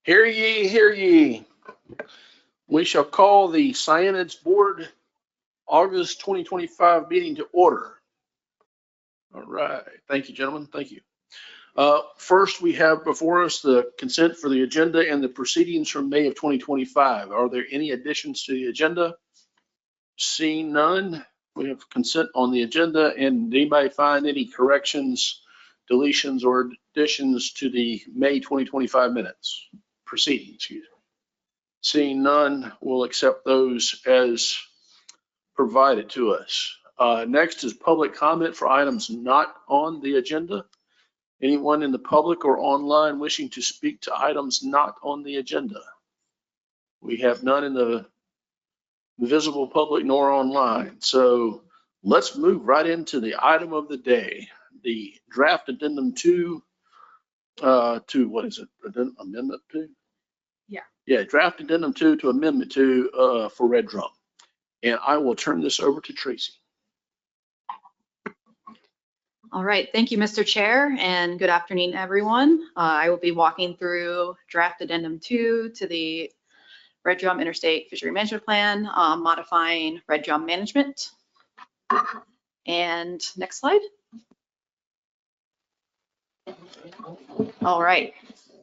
Hear ye, hear ye. We shall call the Scienid Board August 2025 meeting to order. All right. Thank you, gentlemen. Thank you. First, we have before us the consent for the agenda and the proceedings from May of 2025. Are there any additions to the agenda? Seeing none, we have consent on the agenda. And did anybody find any corrections, deletions, or additions to the May 2025 minutes? Proceedings, excuse me. Seeing none, we'll accept those as provided to us. Next is public comment for items not on the agenda. Anyone in the public or online wishing to speak to items not on the agenda? We have none in the visible public nor online. So let's move right into the item of the day, the draft addendum to what is it? Amendment 2? Yeah, draft addendum 2 to amendment 2 for Red Drum. And I will turn this over to Tracy. All right, thank you, Mr. Chair, and good afternoon, everyone. I will be walking through draft addendum 2 to the Red Drum Interstate Fishery Management Plan, modifying red drum management. And next slide. All right,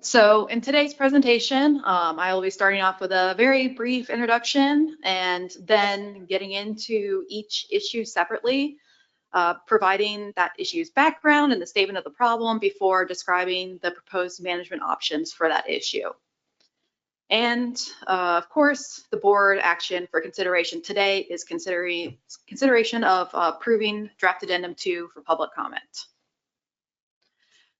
so in today's presentation, I will be starting off with a very brief introduction and then getting into each issue separately, providing that issue's background and the statement of the problem before describing the proposed management options for that issue. And of course, the board action for consideration today is consideration of approving draft addendum 2 for public comment.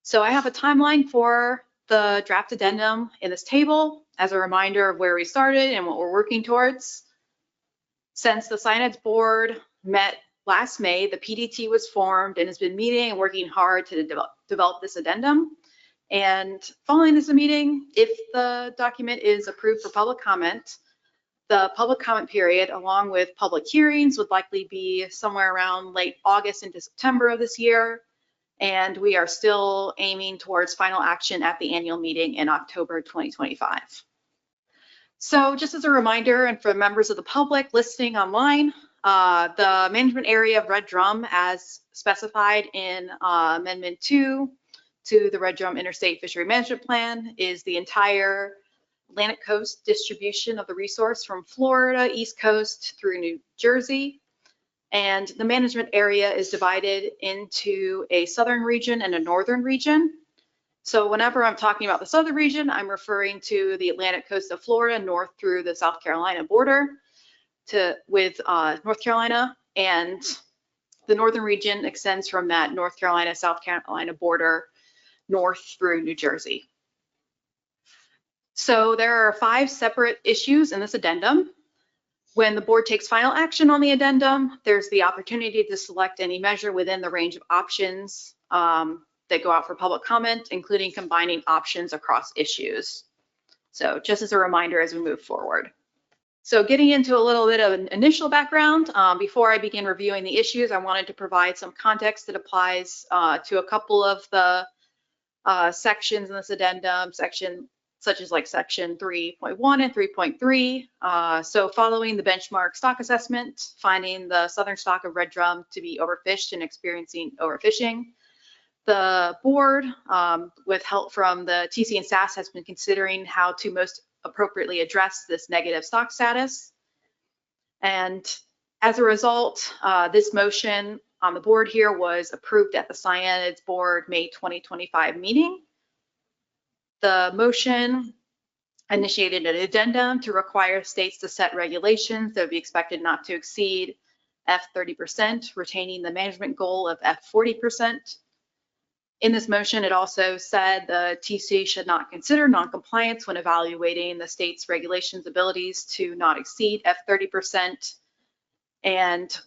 So I have a timeline for the draft addendum in this table as a reminder of where we started and what we're working towards. Since the Scienid board met last May, the PDT was formed and has been meeting and working hard to develop this addendum. And following this meeting, if the document is approved for public comment, the public comment period, along with public hearings, would likely be somewhere around late August into September of this year. And we are still aiming towards final action at the annual meeting in October 2025. So just as a reminder, and for members of the public listening online, the management area of Red Drum, as specified in Amendment 2 to the Red Drum Interstate Fishery Management Plan, is the entire Atlantic Coast distribution of the resource from Florida, East Coast through New Jersey. And the management area is divided into a southern region and a northern region. So whenever I'm talking about the southern region, I'm referring to the Atlantic coast of Florida, north through the South Carolina border with North Carolina, and the northern region extends from that North Carolina, South Carolina border north through New Jersey. So there are 5 separate issues in this addendum. When the board takes final action on the addendum, there's the opportunity to select any measure within the range of options that go out for public comment, including combining options across issues. So just as a reminder as we move forward. So getting into a little bit of an initial background, before I begin reviewing the issues, I wanted to provide some context that applies to a couple of the sections in this addendum, such as like section 3.1 and 3.3. So following the benchmark stock assessment, finding the southern stock of red drum to be overfished and experiencing overfishing, the board, with help from the TC and SAS, has been considering how to most appropriately address this negative stock status. And as a result, this motion on the board here was approved at the Scienid board May 2025 meeting. The motion initiated an addendum to require states to set regulations that would be expected not to exceed F30%, retaining the management goal of F40%. In this motion, it also said the TC should not consider noncompliance when evaluating the state's regulations abilities to not exceed F30%, and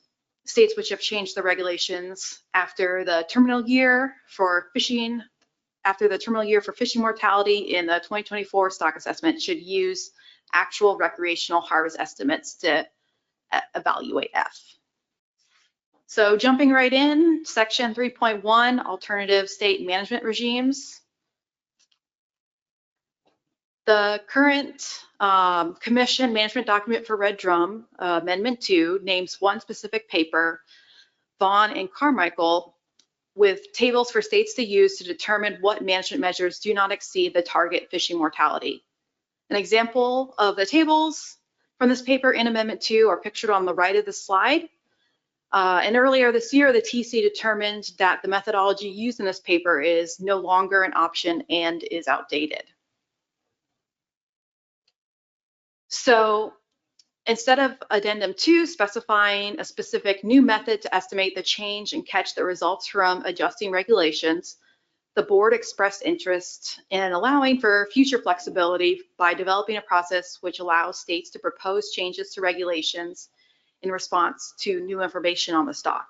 states which have changed the regulations after the terminal year for fishing mortality in the 2024 stock assessment should use actual recreational harvest estimates to evaluate F. So jumping right in, section 3.1, alternative state management regimes. The current commission management document for Red Drum, Amendment 2, names one specific paper, Vaughn and Carmichael, with tables for states to use to determine what management measures do not exceed the target fishing mortality. An example of the tables from this paper in Amendment 2 are pictured on the right of the slide. And earlier this year, the TC determined that the methodology used in this paper is no longer an option and is outdated. So instead of Addendum 2 specifying a specific new method to estimate the change and catch that results from adjusting regulations, the board expressed interest in allowing for future flexibility by developing a process which allows states to propose changes to regulations in response to new information on the stock.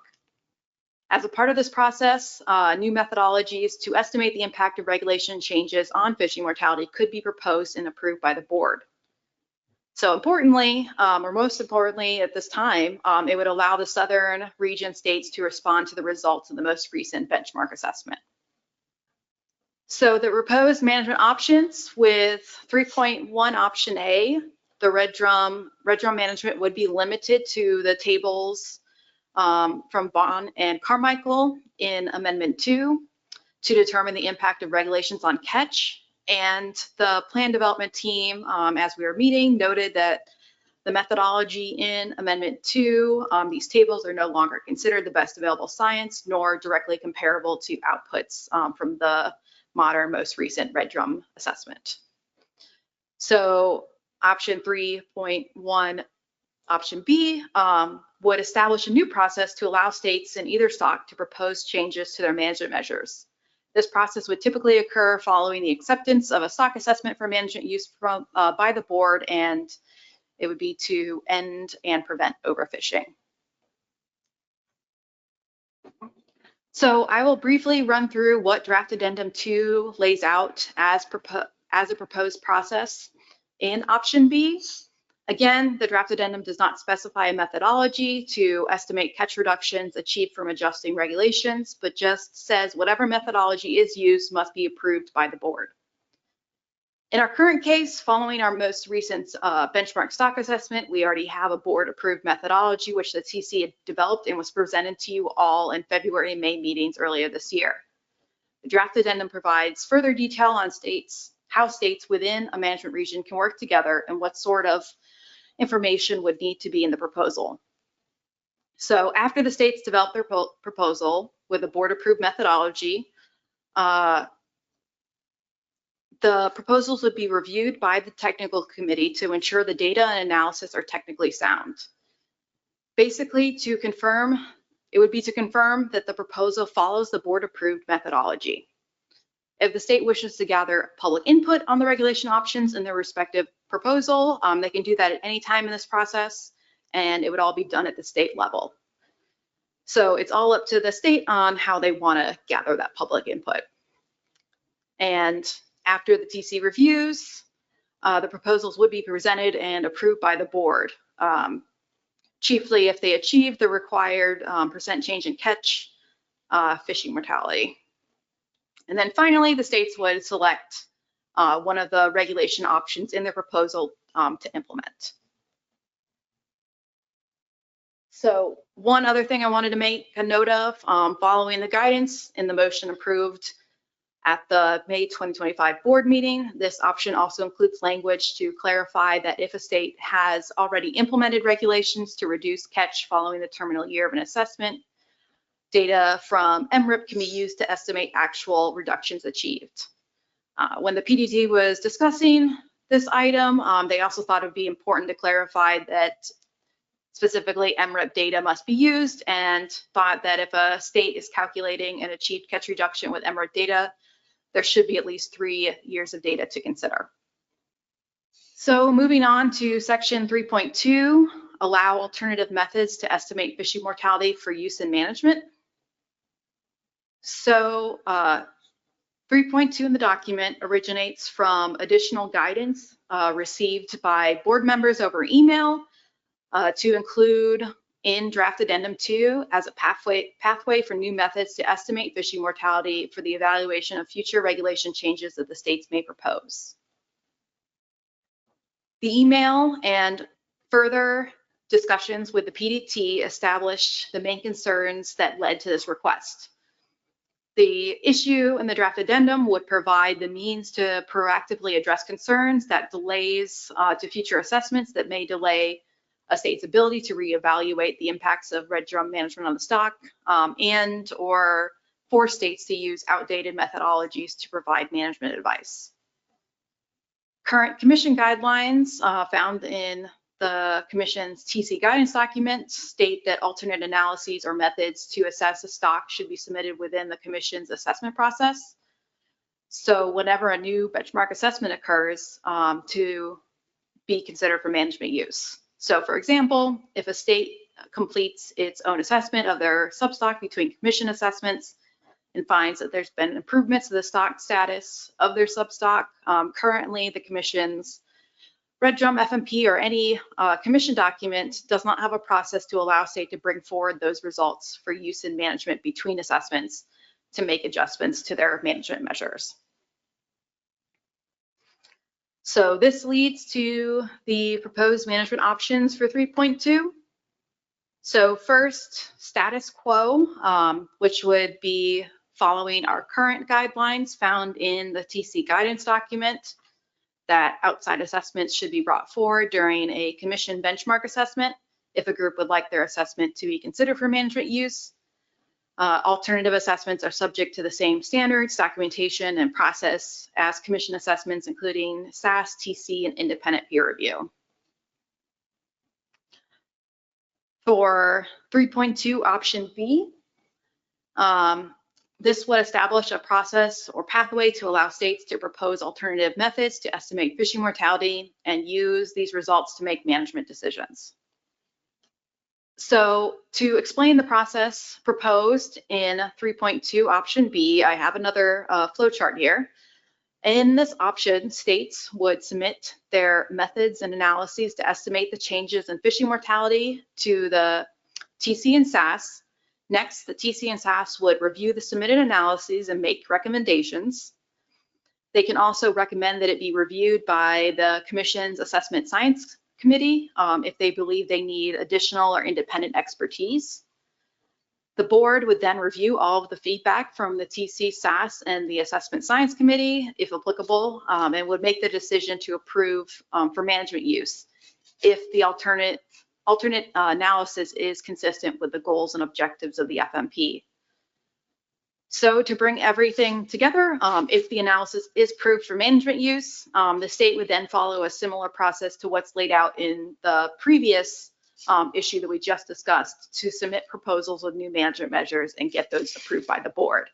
As a part of this process, new methodologies to estimate the impact of regulation changes on fishing mortality could be proposed and approved by the board. So importantly, or most importantly at this time, it would allow the southern region states to respond to the results of the most recent benchmark assessment. So the proposed management options with 3.1 option A, the red drum management would be limited to the tables from Vaughn and Carmichael in Amendment 2 to determine the impact of regulations on catch. And the plan development team, as we were meeting, noted that the methodology in Amendment 2, these tables are no longer considered the best available science, nor directly comparable to outputs from the modern, most recent red drum assessment. So option 3.1, option B, would establish a new process to allow states in either stock to propose changes to their management measures. This process would typically occur following the acceptance of a stock assessment for management use by the board, and it would be to end and prevent overfishing. So I will briefly run through what draft addendum 2 lays out as a proposed process in option B. Again, the draft addendum does not specify a methodology to estimate catch reductions achieved from adjusting regulations, but just says whatever methodology is used must be approved by the board. In our current case, following our most recent benchmark stock assessment, we already have a board-approved methodology, which the TC had developed and was presented to you all in February and May meetings earlier this year. The draft addendum provides further detail on how states within a management region can work together and what sort of information would need to be in the proposal. So after the states develop their proposal with a board-approved methodology, the proposals would be reviewed by the technical committee to ensure the data and analysis are technically sound. Basically, it would be to confirm that the proposal follows the board-approved methodology. If the state wishes to gather public input on the regulation options in their respective proposal, they can do that at any time in this process, and it would all be done at the state level. So it's all up to the state on how they want to gather that public input. And after the TC reviews, the proposals would be presented and approved by the board, chiefly if they achieve the required percent change in catch, fishing mortality. And then finally, the states would select one of the regulation options in their proposal to implement. So one other thing I wanted to make a note of, following the guidance in the motion approved at the May 2025 board meeting, this option also includes language to clarify that if a state has already implemented regulations to reduce catch following the terminal year of an assessment, data from MRIP can be used to estimate actual reductions achieved. When the PDD was discussing this item, they also thought it would be important to clarify that specifically MRIP data must be used, and thought that if a state is calculating an achieved catch reduction with MRIP data, there should be at least 3 years of data to consider. So moving on to section 3.2, allow alternative methods to estimate fishing mortality for use in management. So 3.2 in the document originates from additional guidance received by board members over email to include in draft addendum 2 as a pathway for new methods to estimate fishing mortality for the evaluation of future regulation changes that the states may propose. The email and further discussions with the PDT established the main concerns that led to this request. The issue in the draft addendum would provide the means to proactively address concerns that delays to future assessments that may delay a state's ability to reevaluate the impacts of red drum management on the stock and or force states to use outdated methodologies to provide management advice. Current commission guidelines found in the commission's TC guidance document state that alternate analyses or methods to assess a stock should be submitted within the commission's assessment process. So whenever a new benchmark assessment occurs, to be considered for management use. So for example, if a state completes its own assessment of their substock between commission assessments and finds that there's been improvements to the stock status of their substock, currently the commission's red drum FMP or any commission document does not have a process to allow state to bring forward those results for use in management between assessments to make adjustments to their management measures. So this leads to the proposed management options for 3.2. So first, status quo, which would be following our current guidelines found in the TC guidance document, that outside assessments should be brought forward during a commission benchmark assessment if a group would like their assessment to be considered for management use. Alternative assessments are subject to the same standards, documentation, and process as commission assessments, including SAS, TC, and independent peer review. For 3.2 option B, this would establish a process or pathway to allow states to propose alternative methods to estimate fishing mortality and use these results to make management decisions. So to explain the process proposed in 3.2 option B, I have another flow chart here. In this option, states would submit their methods and analyses to estimate the changes in fishing mortality to the TC and SAS. Next, the TC and SAS would review the submitted analyses and make recommendations. They can also recommend that it be reviewed by the Commission's Assessment Science Committee if they believe they need additional or independent expertise. The board would then review all of the feedback from the TC, SAS, and the Assessment Science Committee, if applicable, and would make the decision to approve for management use if the alternate analysis is consistent with the goals and objectives of the FMP. So to bring everything together, if the analysis is approved for management use, the state would then follow a similar process to what's laid out in the previous issue that we just discussed to submit proposals with new management measures and get those approved by the board,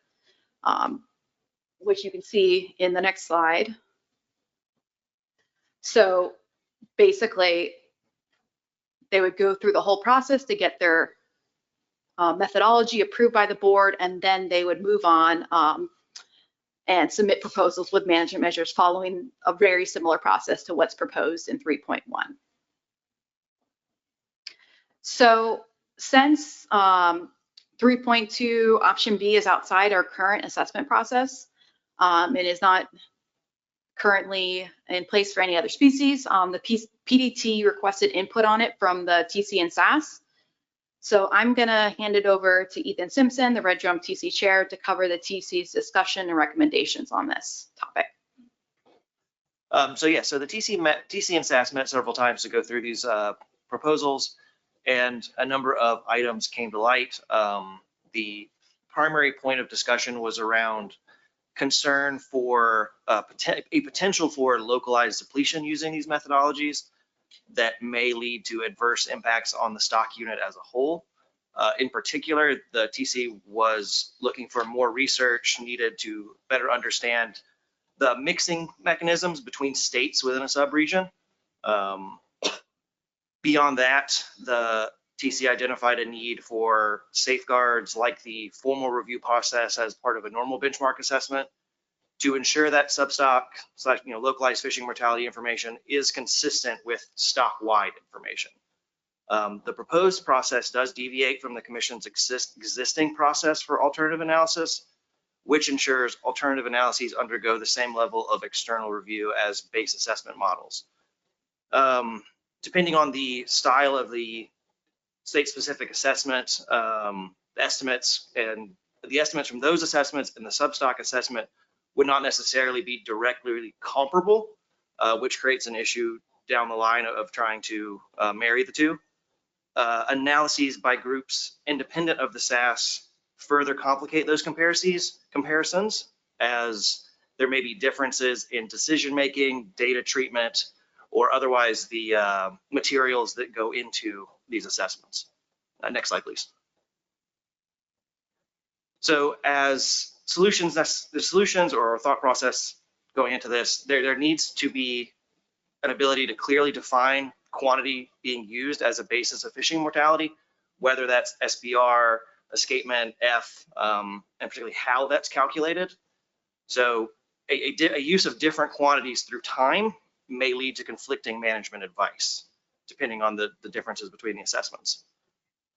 which you can see in the next slide. So basically, they would go through the whole process to get their methodology approved by the board, and then they would move on and submit proposals with management measures following a very similar process to what's proposed in 3.1. So since 3.2 option B is outside our current assessment process, it is not currently in place for any other species. The PDT requested input on it from the TC and SAS. So I'm gonna hand it over to Ethan Simpson, the Red Drum TC chair, to cover the TC's discussion and recommendations on this topic. So the TC and SAS met several times to go through these proposals, and a number of items came to light. The primary point of discussion was around concern for a potential for localized depletion using these methodologies that may lead to adverse impacts on the stock unit as a whole. In particular, the TC was looking for more research needed to better understand the mixing mechanisms between states within a subregion. Beyond that, the TC identified a need for safeguards like the formal review process as part of a normal benchmark assessment to ensure that substock / localized fishing mortality information is consistent with stock-wide information. The proposed process does deviate from the Commission's existing process for alternative analysis, which ensures alternative analyses undergo the same level of external review as base assessment models. Depending on the style of the state-specific assessment, the estimates from those assessments and the substock assessment would not necessarily be directly comparable, which creates an issue down the line of trying to marry the two. Analyses by groups independent of the SAS further complicate those comparisons, as there may be differences in decision-making, data treatment, or otherwise the materials that go into these assessments. Next slide, please. So as the solutions or thought process going into this, there needs to be an ability to clearly define quantity being used as a basis of fishing mortality, whether that's SBR, escapement, F, and particularly how that's calculated. So a use of different quantities through time may lead to conflicting management advice, depending on the differences between the assessments.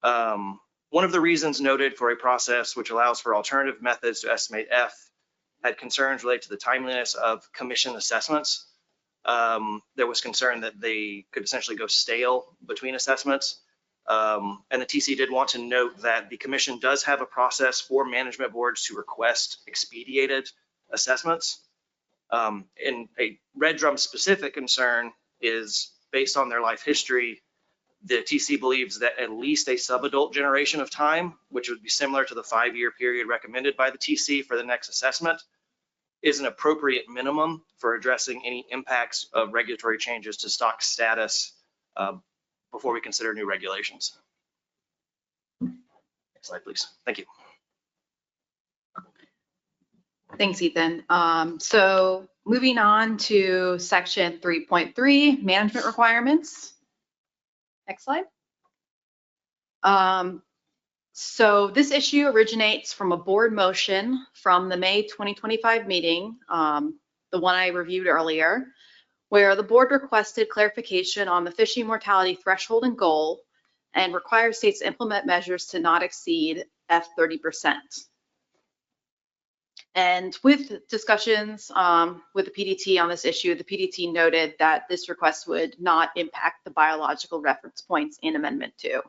One of the reasons noted for a process which allows for alternative methods to estimate F had concerns related to the timeliness of commission assessments. There was concern that they could essentially go stale between assessments. And the TC did want to note that the commission does have a process for management boards to request expedited assessments. And a red drum specific concern is based on their life history. The TC believes that at least a subadult generation of time, which would be similar to the 5-year period recommended by the TC for the next assessment, is an appropriate minimum for addressing any impacts of regulatory changes to stock status before we consider new regulations. Next slide, please. Thank you. Thanks, Ethan. So moving on to section 3.3, management requirements. Next slide. So this issue originates from a board motion from the May 2025 meeting, the one I reviewed earlier, where the board requested clarification on the fishing mortality threshold and goal and required states to implement measures to not exceed F30%. And with discussions with the PDT on this issue, the PDT noted that this request would not impact the biological reference points in Amendment 2.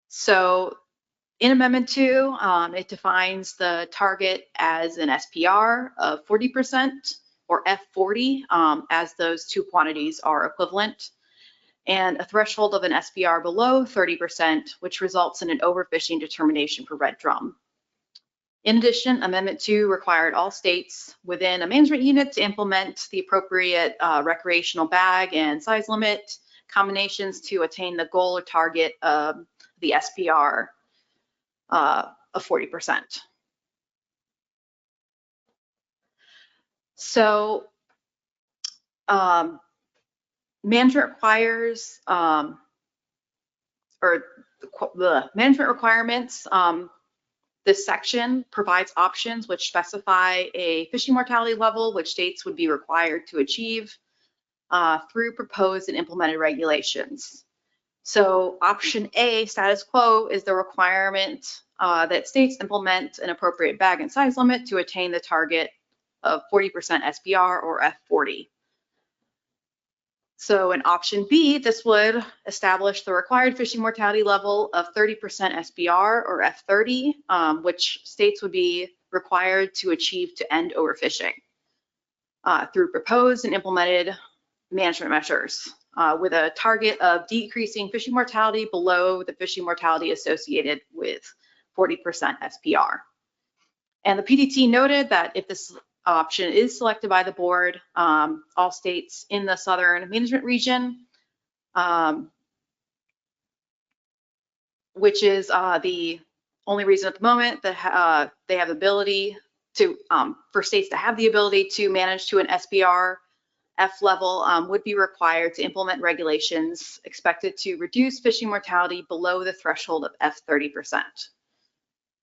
So in Amendment 2, it defines the target as an SPR of 40% or F40 as those two quantities are equivalent, and a threshold of an SPR below 30%, which results in an overfishing determination for red drum. In addition, Amendment 2 required all states within a management unit to implement the appropriate recreational bag and size limit combinations to attain the goal or target of the SPR of 40%. So management requires, or the management requirements, this section provides options which specify a fishing mortality level which states would be required to achieve through proposed and implemented regulations. So option A, status quo, is the requirement that states implement an appropriate bag and size limit to attain the target of 40% SPR or F40. So in option B, this would establish the required fishing mortality level of 30% SPR or F30, which states would be required to achieve to end overfishing through proposed and implemented management measures with a target of decreasing fishing mortality below the fishing mortality associated with 40% SPR. And the PDT noted that if this option is selected by the board, all states in the Southern Management Region, which is the only reason at the moment that they have the ability to, for states to have the ability to manage to an SPR F level, would be required to implement regulations expected to reduce fishing mortality below the threshold of F30%.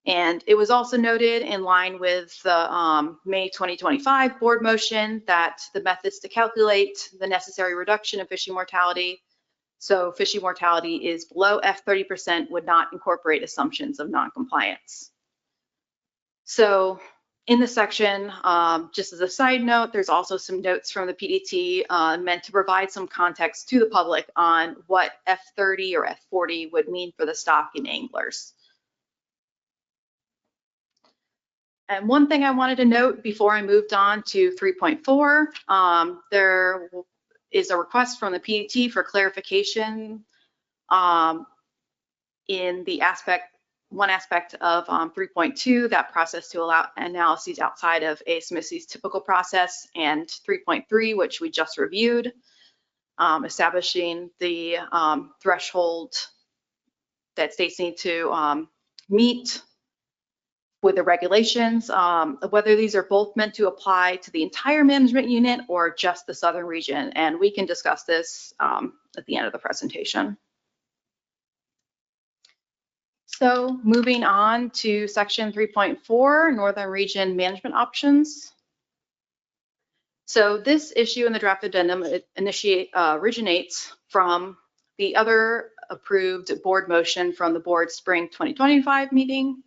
And it was also noted in line with the May 2025 board motion that the methods to calculate the necessary reduction of fishing mortality, so fishing mortality is below F30%, would not incorporate assumptions of noncompliance. So In this section, just as a side note, there's also some notes from the PDT meant to provide some context to the public on what F30 or F40 would mean for the stock and anglers. And one thing I wanted to note before I moved on to 3.4, there is a request from the PDT for clarification in the one aspect of 3.2, that process to allow analyses outside of ASMSC's typical process, and 3.3, which we just reviewed, establishing the threshold that states need to meet with the regulations, whether these are both meant to apply to the entire management unit or just the southern region. And we can discuss this at the end of the presentation. So moving on to section 3.4, Northern Region Management Options. So this issue in the draft addendum originates from the other approved board motion from the board's spring 2025 meeting,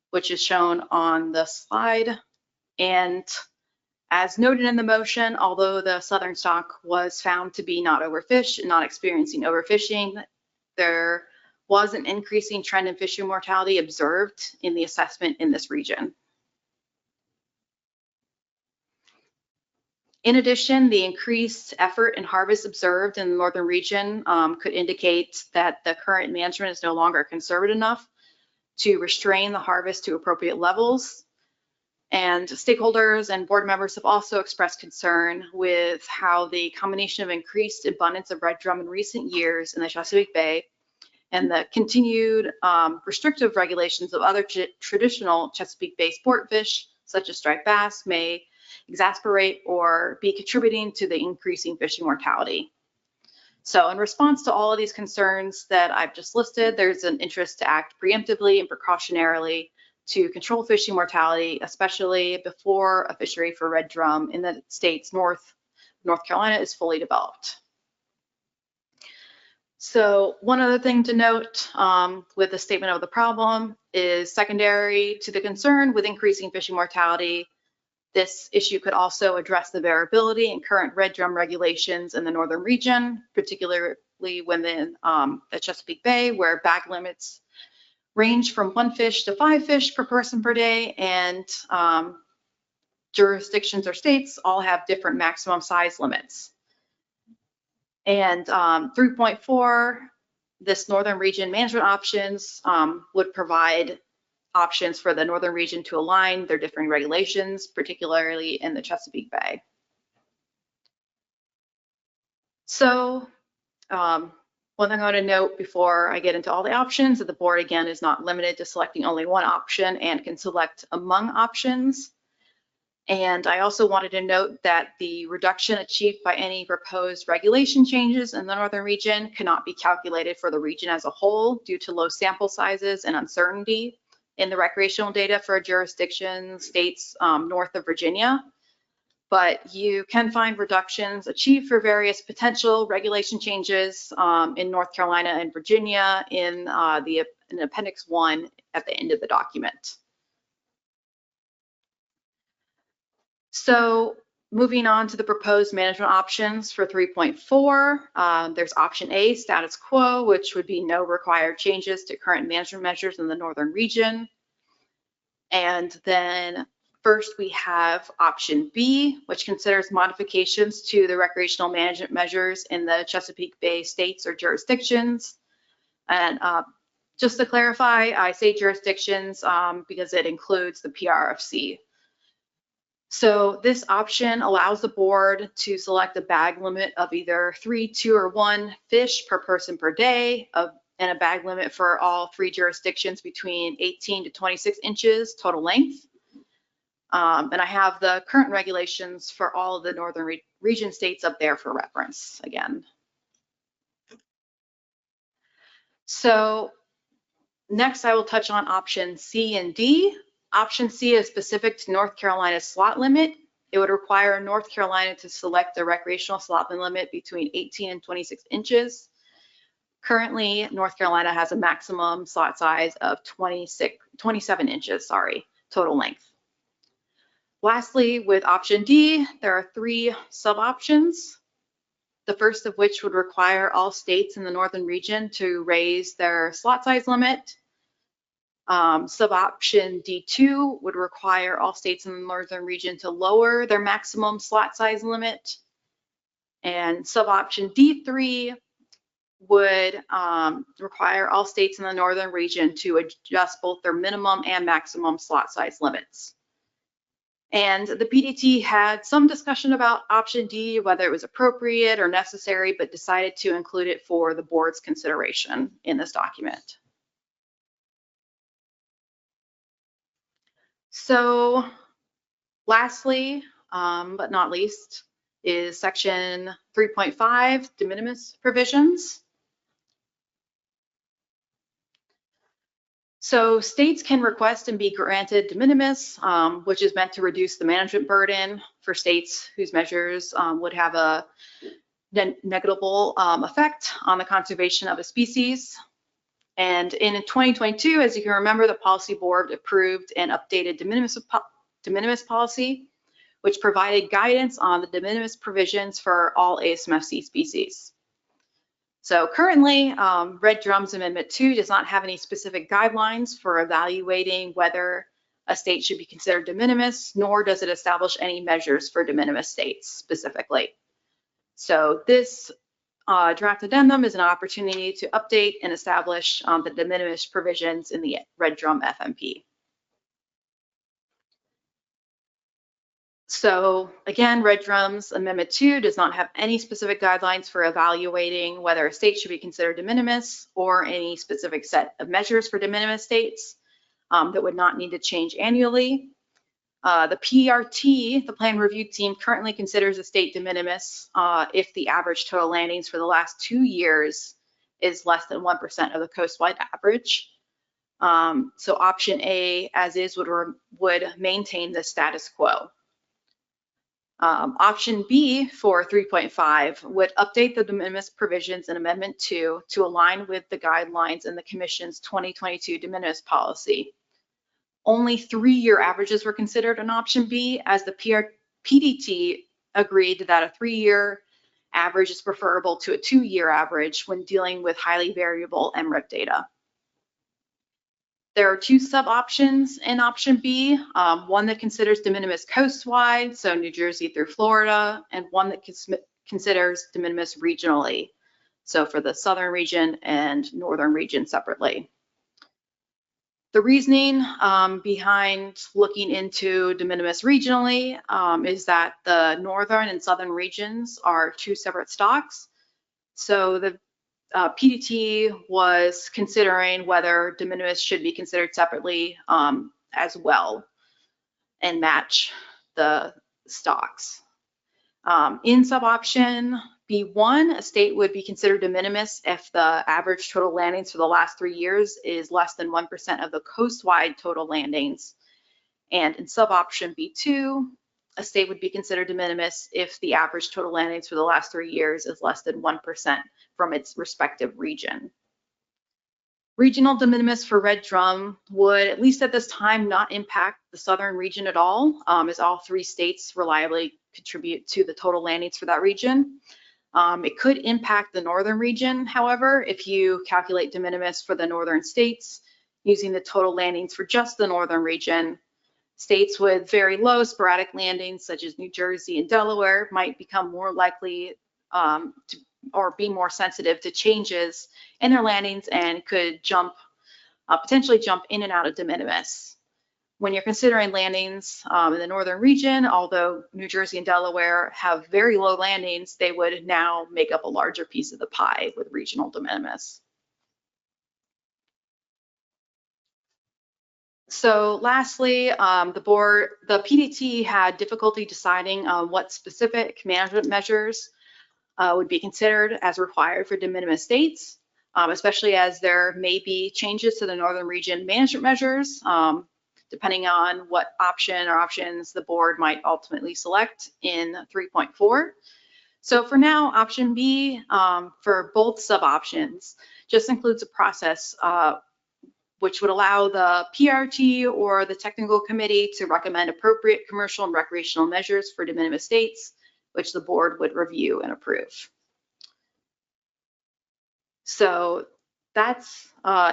which is shown on the slide. And as noted in the motion, although the southern stock was found to be not overfished and not experiencing overfishing, there was an increasing trend in fishery mortality observed in the assessment in this region. In addition, the increased effort and harvest observed in the northern region could indicate that the current management is no longer conservative enough to restrain the harvest to appropriate levels. And stakeholders and board members have also expressed concern with how the combination of increased abundance of red drum in recent years in the Chesapeake Bay and the continued restrictive regulations of other traditional Chesapeake Bay sport fish, such as striped bass, may exacerbate or be contributing to the increasing fishing mortality. So in response to all of these concerns that I've just listed, there's an interest to act preemptively and precautionarily to control fishing mortality, especially before a fishery for red drum in the state's North Carolina is fully developed. So one other thing to note with the statement of the problem is secondary to the concern with increasing fishing mortality, this issue could also address the variability in current red drum regulations in the northern region, particularly within the Chesapeake Bay, where bag limits range from 1 fish to 5 fish per person per day, and jurisdictions or states all have different maximum size limits. And 3.4, this northern region management options would provide options for the northern region to align their differing regulations, particularly in the Chesapeake Bay. So one thing I want to note before I get into all the options, that the board again is not limited to selecting only one option and can select among options. And I also wanted to note that the reduction achieved by any proposed regulation changes in the northern region cannot be calculated for the region as a whole due to low sample sizes and uncertainty in the recreational data for jurisdictions, states north of Virginia. But you can find reductions achieved for various potential regulation changes in North Carolina and Virginia in Appendix 1 at the end of the document. So moving on to the proposed management options for 3.4, there's option A, status quo, which would be no required changes to current management measures in the northern region. And then first we have option B, which considers modifications to the recreational management measures in the Chesapeake Bay states or jurisdictions. And just to clarify, I say jurisdictions because it includes the PRFC. So this option allows the board to select a bag limit of either 3, 2, or 1 fish per person per day, and a bag limit for all 3 jurisdictions between 18 to 26 inches total length. And I have the current regulations for all of the northern region states up there for reference again. So next I will touch on option C and D. Option C is specific to North Carolina's slot limit. It would require North Carolina to select the recreational slot limit between 18 and 26 inches. Currently, North Carolina has a maximum slot size of 27 inches, total length. Lastly, with option D, there are 3 sub-options. The first of which would require all states in the northern region to raise their slot size limit. Sub-option D2 would require all states in the northern region to lower their maximum slot size limit. And sub-option D3 would require all states in the northern region to adjust both their minimum and maximum slot size limits. And the PDT had some discussion about option D, whether it was appropriate or necessary, but decided to include it for the board's consideration in this document. So lastly, but not least, is section 3.5, de minimis provisions. So states can request and be granted de minimis, which is meant to reduce the management burden for states whose measures would have a negligible effect on the conservation of a species. And in 2022, as you can remember, the policy board approved an updated de minimis policy, which provided guidance on the de minimis provisions for all ASMFC species. So currently, Red Drums Amendment 2 does not have any specific guidelines for evaluating whether a state should be considered de minimis, nor does it establish any measures for de minimis states specifically. So this draft addendum is an opportunity to update and establish the de minimis provisions in the Red Drum FMP. So again, Red Drums Amendment 2 does not have any specific guidelines for evaluating whether a state should be considered de minimis or any specific set of measures for de minimis states that would not need to change annually. The PRT, the Plan Review Team, currently considers a state de minimis if the average total landings for the last 2 years is less than 1% of the coastwide average. So option A, as is, would maintain the status quo. Option B for 3.5 would update the de minimis provisions in Amendment 2 to align with the guidelines in the Commission's 2022 de minimis policy. Only 3-year averages were considered in option B, as the PDT agreed that a 3-year average is preferable to a 2-year average when dealing with highly variable MREP data. There are 2 sub-options in option B, one that considers de minimis coastwide, so New Jersey through Florida, and one that considers de minimis regionally, so for the southern region and northern region separately. The reasoning behind looking into de minimis regionally is that the northern and southern regions are 2 separate stocks. So the PDT was considering whether de minimis should be considered separately as well and match the stocks. In sub-option B1, a state would be considered de minimis if the average total landings for the last 3 years is less than 1% of the coastwide total landings. And in sub-option B2, a state would be considered de minimis if the average total landings for the last 3 years is less than 1% from its respective region. Regional de minimis for Red Drum would, at least at this time, not impact the southern region at all, as all 3 states reliably contribute to the total landings for that region. It could impact the northern region, however, if you calculate de minimis for the northern states using the total landings for just the northern region. States with very low sporadic landings, such as New Jersey and Delaware, might become more likely or be more sensitive to changes in their landings and could potentially jump in and out of de minimis. When you're considering landings in the northern region, although New Jersey and Delaware have very low landings, they would now make up a larger piece of the pie with regional de minimis. So lastly, the PDT had difficulty deciding what specific management measures would be considered as required for de minimis states, especially as there may be changes to the northern region management measures, depending on what option or options the board might ultimately select in 3.4. So for now, option B for both sub-options just includes a process which would allow the PRT or the technical committee to recommend appropriate commercial and recreational measures for de minimis states, which the board would review and approve. So that's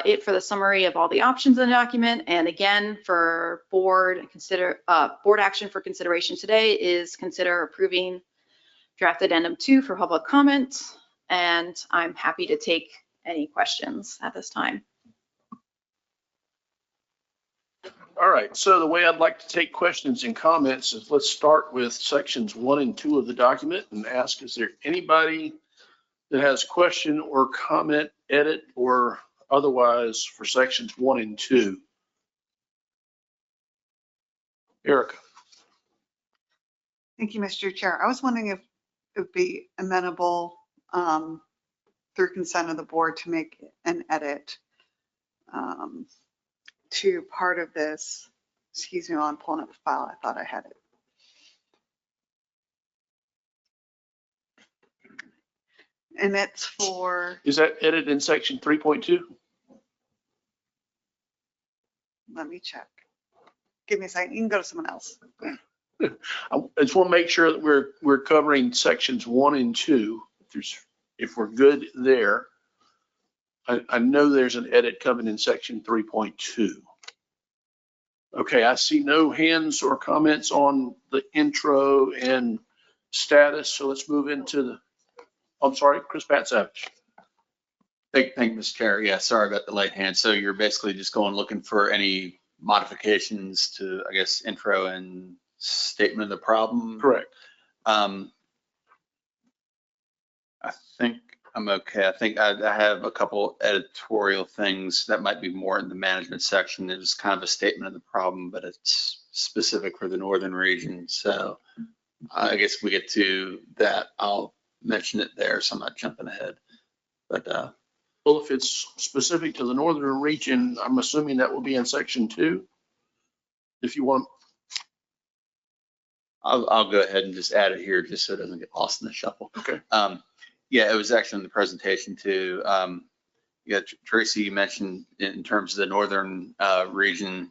it for the summary of all the options in the document. And again, for board action for consideration today is consider approving draft addendum 2 for public comment. And I'm happy to take any questions at this time. All right, so the way I'd like to take questions and comments is let's start with sections 1 and 2 of the document and ask, is there anybody that has question or comment, edit, or otherwise for sections 1 and 2? Erica. Thank you, Mr. Chair. I was wondering if it would be amenable through consent of the board to make an edit to part of this. Excuse me while I'm pulling up the file. I thought I had it. And it's for, Is that edit in section 3.2? let me check. Give me a second. You can go to someone else. I just want to make sure that we're covering sections 1 and 2. If we're good there, I know there's an edit coming in section 3.2. Okay, I see no hands or comments on the intro and status, so let's move into the, I'm sorry, Chris Pat Savage. Thank you, Mr. Chair. Yeah, sorry about the late hand. So you're basically just going looking for any modifications to, I guess, intro and statement of the problem? Correct. I think I'm okay. I think I have a couple editorial things that might be more in the management section. It was kind of a statement of the problem, but it's specific for the northern region. So I guess we get to that. I'll mention it there, so I'm not jumping ahead. But Well, if it's specific to the northern region, I'm assuming that will be in section 2. If you want. I'll go ahead and just add it here just so it doesn't get lost in the shuffle. Okay. Yeah, it was actually in the presentation too. Yeah, Tracy, you mentioned in terms of the northern region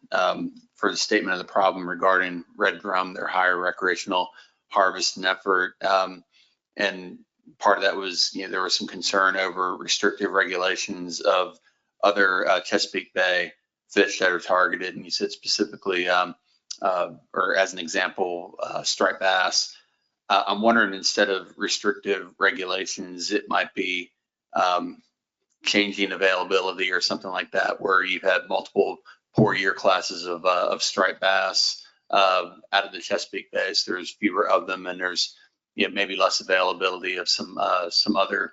for the statement of the problem regarding red drum, their higher recreational harvest and effort. And part of that was, you know, there was some concern over restrictive regulations of other Chesapeake Bay fish that are targeted. And you said specifically, or as an example, striped bass. I'm wondering, instead of restrictive regulations, it might be changing availability or something like that, where you've had multiple poor year classes of striped bass out of the Chesapeake Bay. So there's fewer of them, and there's, you know, maybe less availability of some other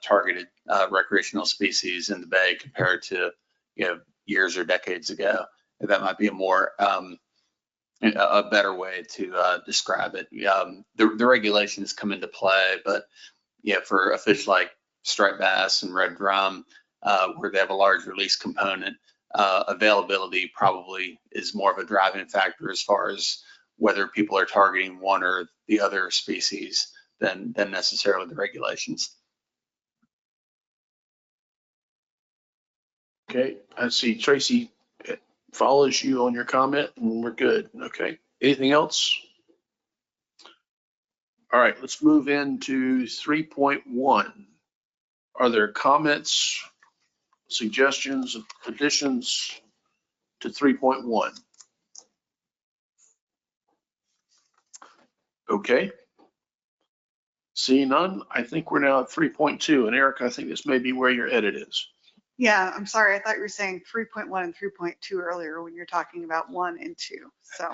targeted recreational species in the bay compared to, you know, years or decades ago. That might be a more a better way to describe it. The regulations come into play, but yeah, for a fish like striped bass and red drum, where they have a large release component, availability probably is more of a driving factor as far as whether people are targeting one or the other species than necessarily the regulations. Okay, I see Tracy follows you on your comment, and we're good. Okay, anything else? All right, let's move into 3.1. Are there comments, suggestions, additions to 3.1? Okay. Seeing none, I think we're now at 3.2. And Eric, I think this may be where your edit is. Yeah, I'm sorry. I thought you were saying 3.1 and 3.2 earlier when you're talking about 1 and 2. So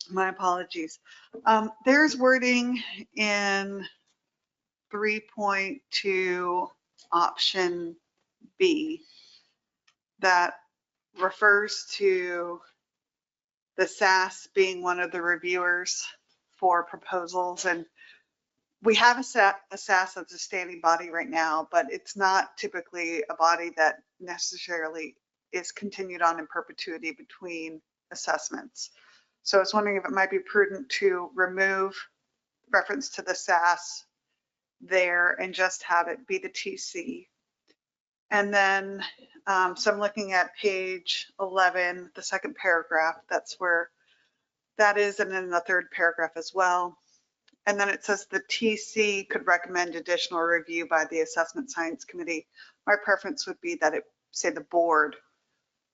my apologies. There's wording in 3.2 option B that refers to the SAS being one of the reviewers for proposals. And we have a SAS that's a standing body right now, but it's not typically a body that necessarily is continued on in perpetuity between assessments. So I was wondering if it might be prudent to remove reference to the SAS there and just have it be the TC. And then So I'm looking at page 11, the second paragraph. That's where that is, and then the third paragraph as well. And then it says the TC could recommend additional review by the Assessment Science Committee. My preference would be that it say the board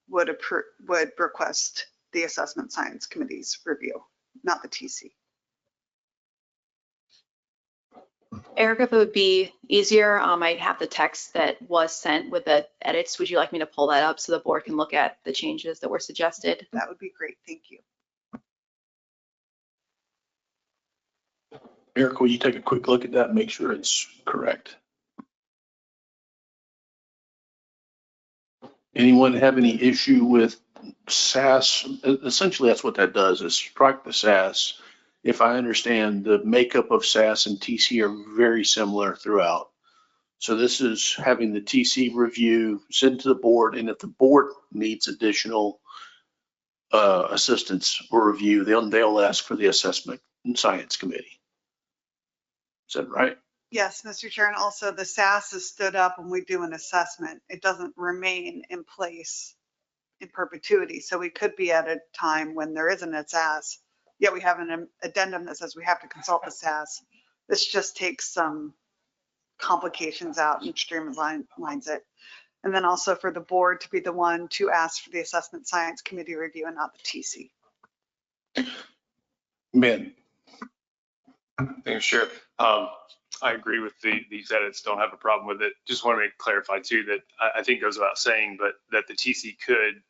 would request the Assessment Science Committee's review, not the TC. Eric, if it would be easier, I have the text that was sent with the edits. Would you like me to pull that up so the board can look at the changes that were suggested? That would be great. Thank you. Eric, will you take a quick look at that and make sure it's correct? Anyone have any issue with SAS? Essentially, that's what that does, is strike the SAS. If I understand, the makeup of SAS and TC are very similar throughout. So this is having the TC review, send to the board, and if the board needs additional assistance or review, they'll ask for the Assessment and Science Committee. Is that right? Yes, Mr. Chair, and also the SAS is stood up when we do an assessment. It doesn't remain in place in perpetuity. So we could be at a time when there isn't a SAS, yet we have an addendum that says we have to consult the SAS. This just takes some complications out and streamlines it. And then also for the board to be the one to ask for the Assessment Science Committee review and not the TC. Ben, Thanks, Chair. I agree with these edits, don't have a problem with it. Just want to clarify too that I think goes without saying, but that the TC could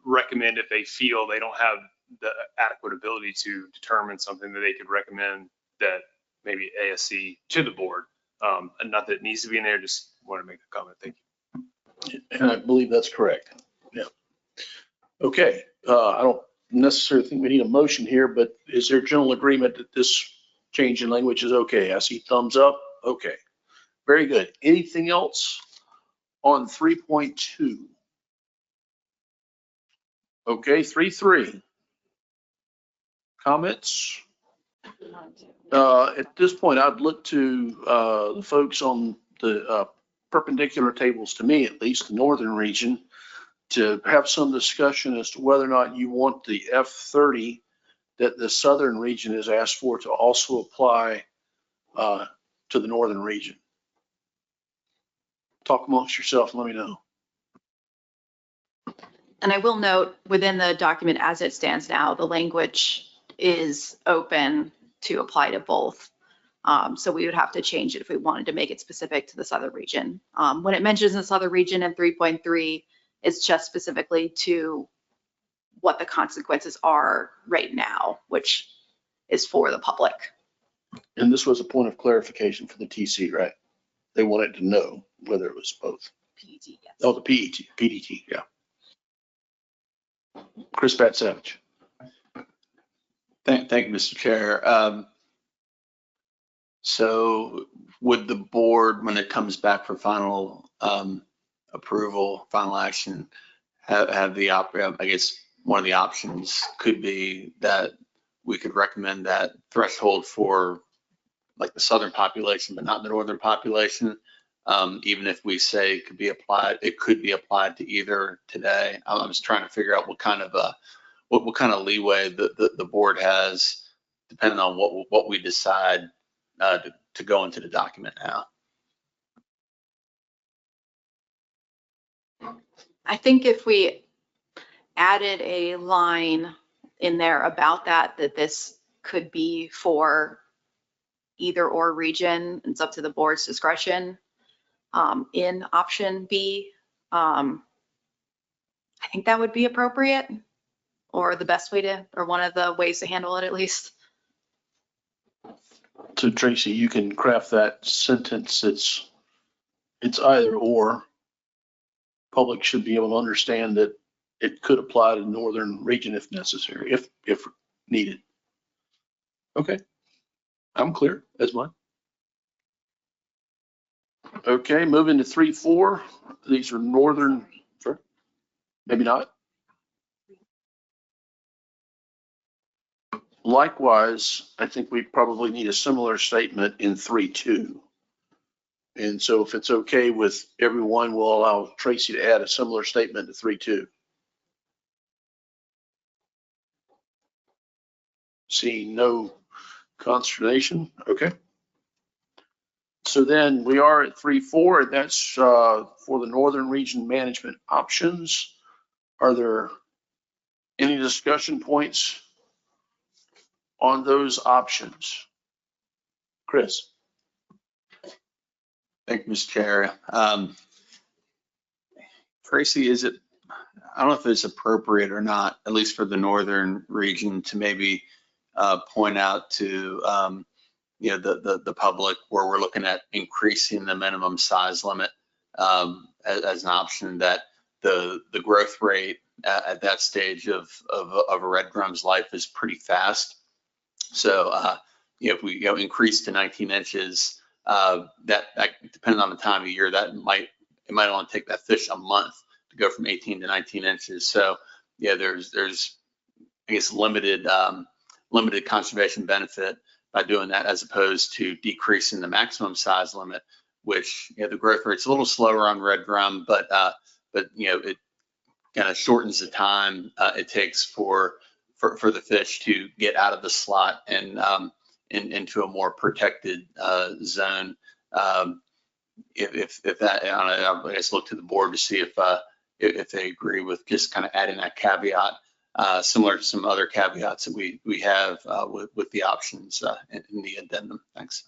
recommend if they feel they don't have the adequate ability to determine something, that they could recommend that maybe ASC to the board. And not that it needs to be in there, just want to make a comment. Thank you. and I believe that's correct. Yeah. Okay. I don't necessarily think we need a motion here, but is there general agreement that this change in language is okay? I see thumbs up. Okay. Very good. Anything else on 3.2? Okay, 3.3. Comments? At this point, I'd look to the folks on the perpendicular tables, to me at least, the northern region, to have some discussion as to whether or not you want the F30 that the southern region has asked for to also apply to the northern region. Talk amongst yourself and let me know. And I will note within the document as it stands now, the language is open to apply to both. So we would have to change it if we wanted to make it specific to the southern region. When it mentions the southern region in 3.3, it's just specifically to what the consequences are right now, which is for the public. And this was a point of clarification for the TC, right? They wanted to know whether it was both. PET, yes. Oh, the PDT, yeah. Chris Savage. Thank you, Mr. Chair. So would the board, when it comes back for final approval, final action, have the, I guess one of the options could be that we could recommend that threshold for like the southern population, but not the northern population. Even if we say it could be applied to either today. I'm just trying to figure out what kind of leeway the board has, depending on what we decide to go into the document now. I think if we added a line in there about that this could be for either or region, it's up to the board's discretion. In option B, I think that would be appropriate, or the best way to, or one of the ways to handle it at least. So Tracy, you can craft that sentence. It's either or. Public should be able to understand that it could apply to the northern region if necessary, if needed. Okay, I'm clear. That's mine. Okay, moving to 3.4. These are northern, sorry, maybe not. Likewise, I think we probably need a similar statement in 3.2. And so if it's okay with everyone, we'll allow Tracy to add a similar statement to 3.2. Seeing no consternation, okay. So then we are at 3.4, and that's for the Northern Region Management Options. Are there any discussion points on those options? Chris? Thank you, Mr. Chair. Tracy, I don't know if it's appropriate or not, at least for the Northern Region, to maybe point out to the public where we're looking at increasing the minimum size limit as an option, that the growth rate at that stage of a red drum's life is pretty fast. So if we increase to 19 inches, that depending on the time of year, it might only take that fish a month to go from 18 to 19 inches. So yeah, there's I guess limited conservation benefit by doing that, as opposed to decreasing the maximum size limit, which the growth rate's a little slower on red drum, but it kind of shortens the time it takes for the fish to get out of the slot and into a more protected zone. If that, I guess look to the board to see if they agree with just kind of adding that caveat, similar to some other caveats that we have with the options in the addendum. Thanks.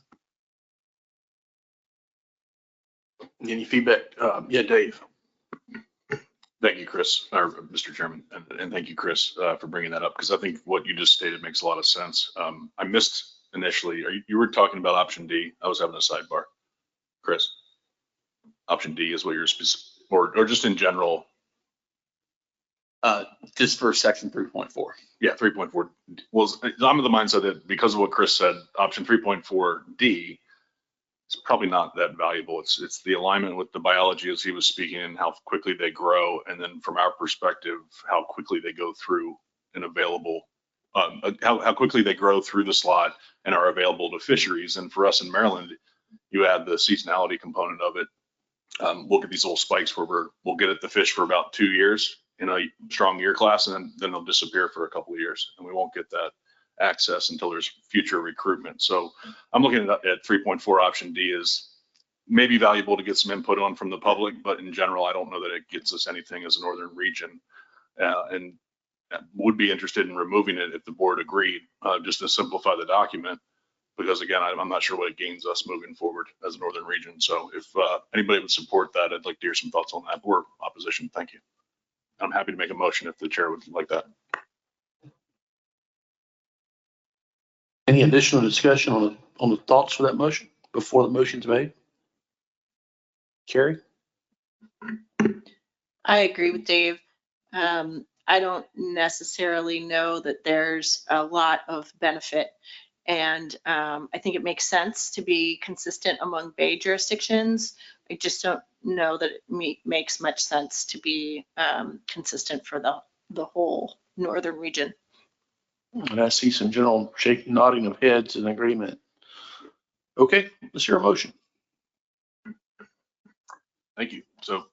Any feedback? Yeah, Dave. Thank you, Chris, or Mr. Chairman, and thank you, Chris, for bringing that up, because I think what you just stated makes a lot of sense. I missed initially, you were talking about option D. I was having a sidebar. Chris, option D is what you're or just in general? Just for section 3.4. Yeah, 3.4. Well, I'm of the mindset that because of what Chris said, option 3.4D is probably not that valuable. It's the alignment with the biology as he was speaking and how quickly they grow. And then from our perspective, how quickly they go through an available, how quickly they grow through the slot and are available to fisheries. And for us in Maryland, you add the seasonality component of it. We'll get these little spikes where we'll get at the fish for about 2 years in a strong year class, and then they'll disappear for a couple of years, and we won't get that access until there's future recruitment. So I'm looking at 3.4 option D is maybe valuable to get some input on from the public, but in general, I don't know that it gets us anything as a Northern Region, and would be interested in removing it if the board agreed, just to simplify the document, because again, I'm not sure what it gains us moving forward as a Northern Region. So if anybody would support that, I'd like to hear some thoughts on that, or opposition. Thank you. I'm happy to make a motion if the chair would like that. Any additional discussion on the thoughts for that motion before the motion's made? Carrie? I agree with Dave. I don't necessarily know that there's a lot of benefit. And I think it makes sense to be consistent among Bay jurisdictions. I just don't know that it makes much sense to be consistent for the whole Northern Region. And I see some general shaking, nodding of heads in agreement. Okay, let's hear a motion. Thank you. So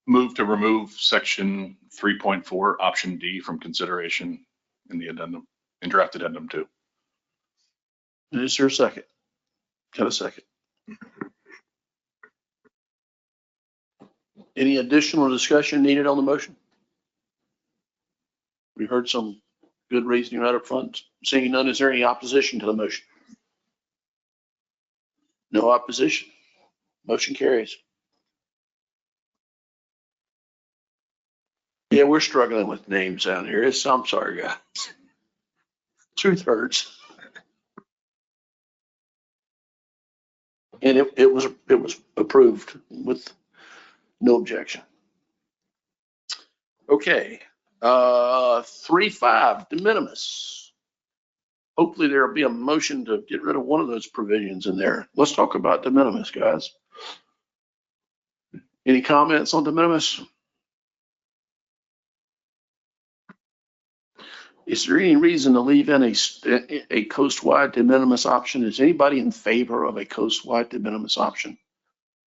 move to remove section 3.4 option D from consideration in the addendum, in draft addendum 2. Is there a second? Got a second? Any additional discussion needed on the motion? We heard some good reasoning right up front. Seeing none, is there any opposition to the motion? No opposition. Motion carries. Yeah, we're struggling with names out here. I'm sorry, guys. Truth hurts. And it was approved with no objection. Okay, 3.5 de minimis. Hopefully there'll be a motion to get rid of one of those provisions in there. Let's talk about de minimis, guys. Any comments on de minimis? Is there any reason to leave in a coast-wide de minimis option? Is anybody in favor of a coast-wide de minimis option?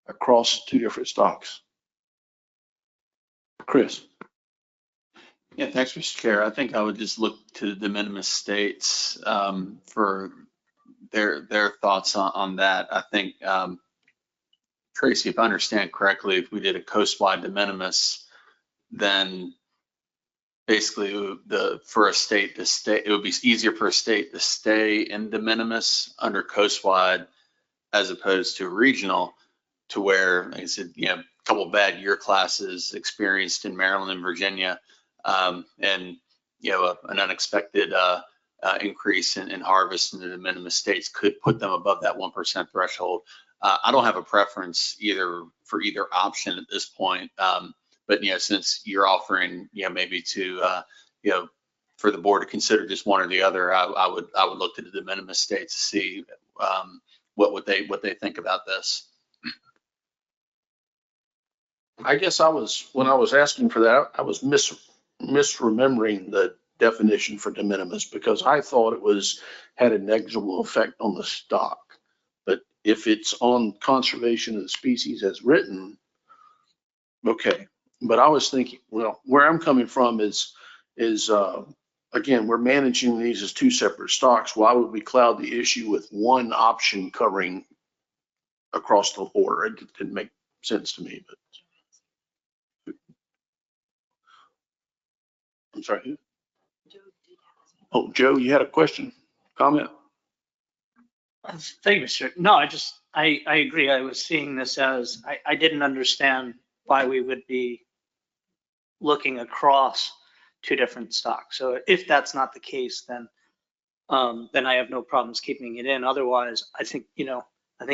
across two different stocks. Chris? Yeah, thanks, Mr. Chair. I think I would just look to the de minimis states for their thoughts on that. I think, Tracy, if I understand correctly, if we did a coastwide de minimis, then basically for a state to stay, it would be easier for a state to stay in de minimis under coastwide as opposed to regional, to where, like I said, a couple of bad year classes experienced in Maryland and Virginia, and an unexpected increase in harvest in the de minimis states could put them above that 1% threshold. I don't have a preference for either option at this point, but since you're offering, maybe to for the board to consider just one or the other, I would look to the de minimis states to see what they think about this. I guess when I was asking for that, I was misremembering the definition for de minimis, because I thought it had a negligible effect on the stock. But if it's on conservation of the species as written, okay. But I was thinking, well, where I'm coming from is again, we're managing these as two separate stocks. Why would we cloud the issue with one option covering across the board? It didn't make sense to me, but. I'm sorry, who? Oh, Joe, you had a question, comment? Thank you, Mr. No, I agree. I was seeing this as, I didn't understand why we would be looking across two different stocks. So if that's not the case, then I have no problems keeping it in. Otherwise, I think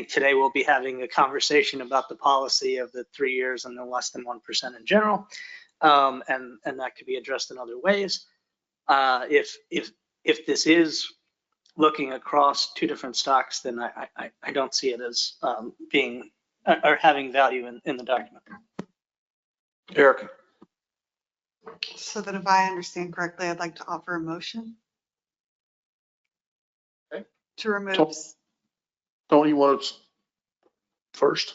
today we'll be having a conversation about the policy of the 3 years and the less than 1% in general. And that could be addressed in other ways. If this is looking across two different stocks, then I don't see it as being or having value in the document. Erica? So that if I understand correctly, I'd like to offer a motion. Okay. To remove. Tony, you want to first?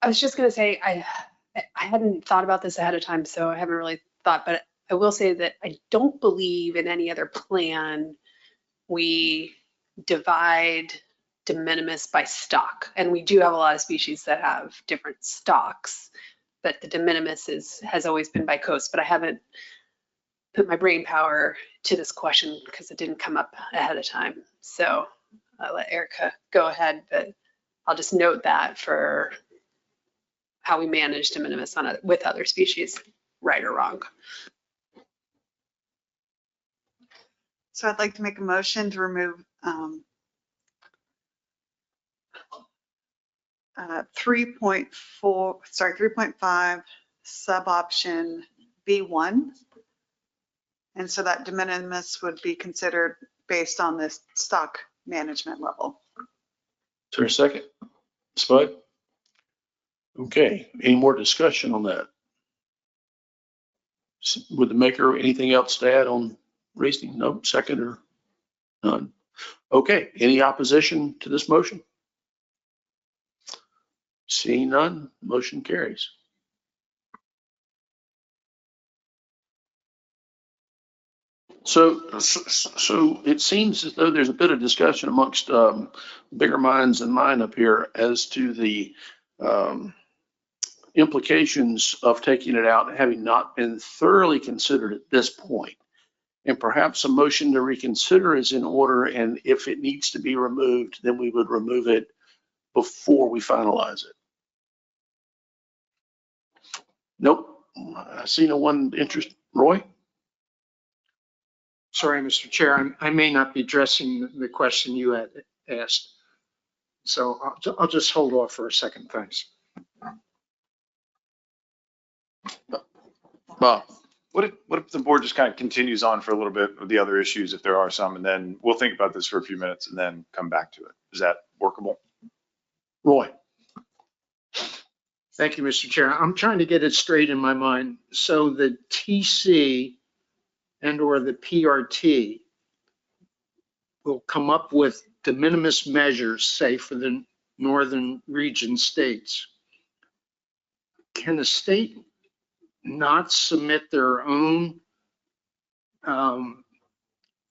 I was just going to say, I hadn't thought about this ahead of time, so I haven't really thought, but I will say that I don't believe in any other plan we divide de minimis by stock. And we do have a lot of species that have different stocks, but the de minimis has always been by coast, but I haven't put my brain power to this question because it didn't come up ahead of time. So I'll let Erica go ahead, but I'll just note that for how we manage de minimis with other species, right or wrong. So I'd like to make a motion to remove 3.5 sub option B1. And so that de minimis would be considered based on this stock management level. Is there a second? Spud? Okay, any more discussion on that? Would the maker, anything else to add on reasoning? No, second or none? Okay, any opposition to this motion? Seeing none, motion carries. So it seems as though there's a bit of discussion amongst bigger minds than mine up here as to the implications of taking it out and having not been thoroughly considered at this point. And perhaps a motion to reconsider is in order, and if it needs to be removed, then we would remove it before we finalize it. Nope, I see no one interest. Roy? Sorry, Mr. Chair, I may not be addressing the question you had asked. So I'll just hold off for a second, thanks. Bob? What if the board just kind of continues on for a little bit with the other issues, if there are some, and then we'll think about this for a few minutes and then come back to it? Is that workable? Roy? Thank you, Mr. Chair. I'm trying to get it straight in my mind. So the TC and or the PRT will come up with de minimis measures, say for the northern region states. Can the state not submit their own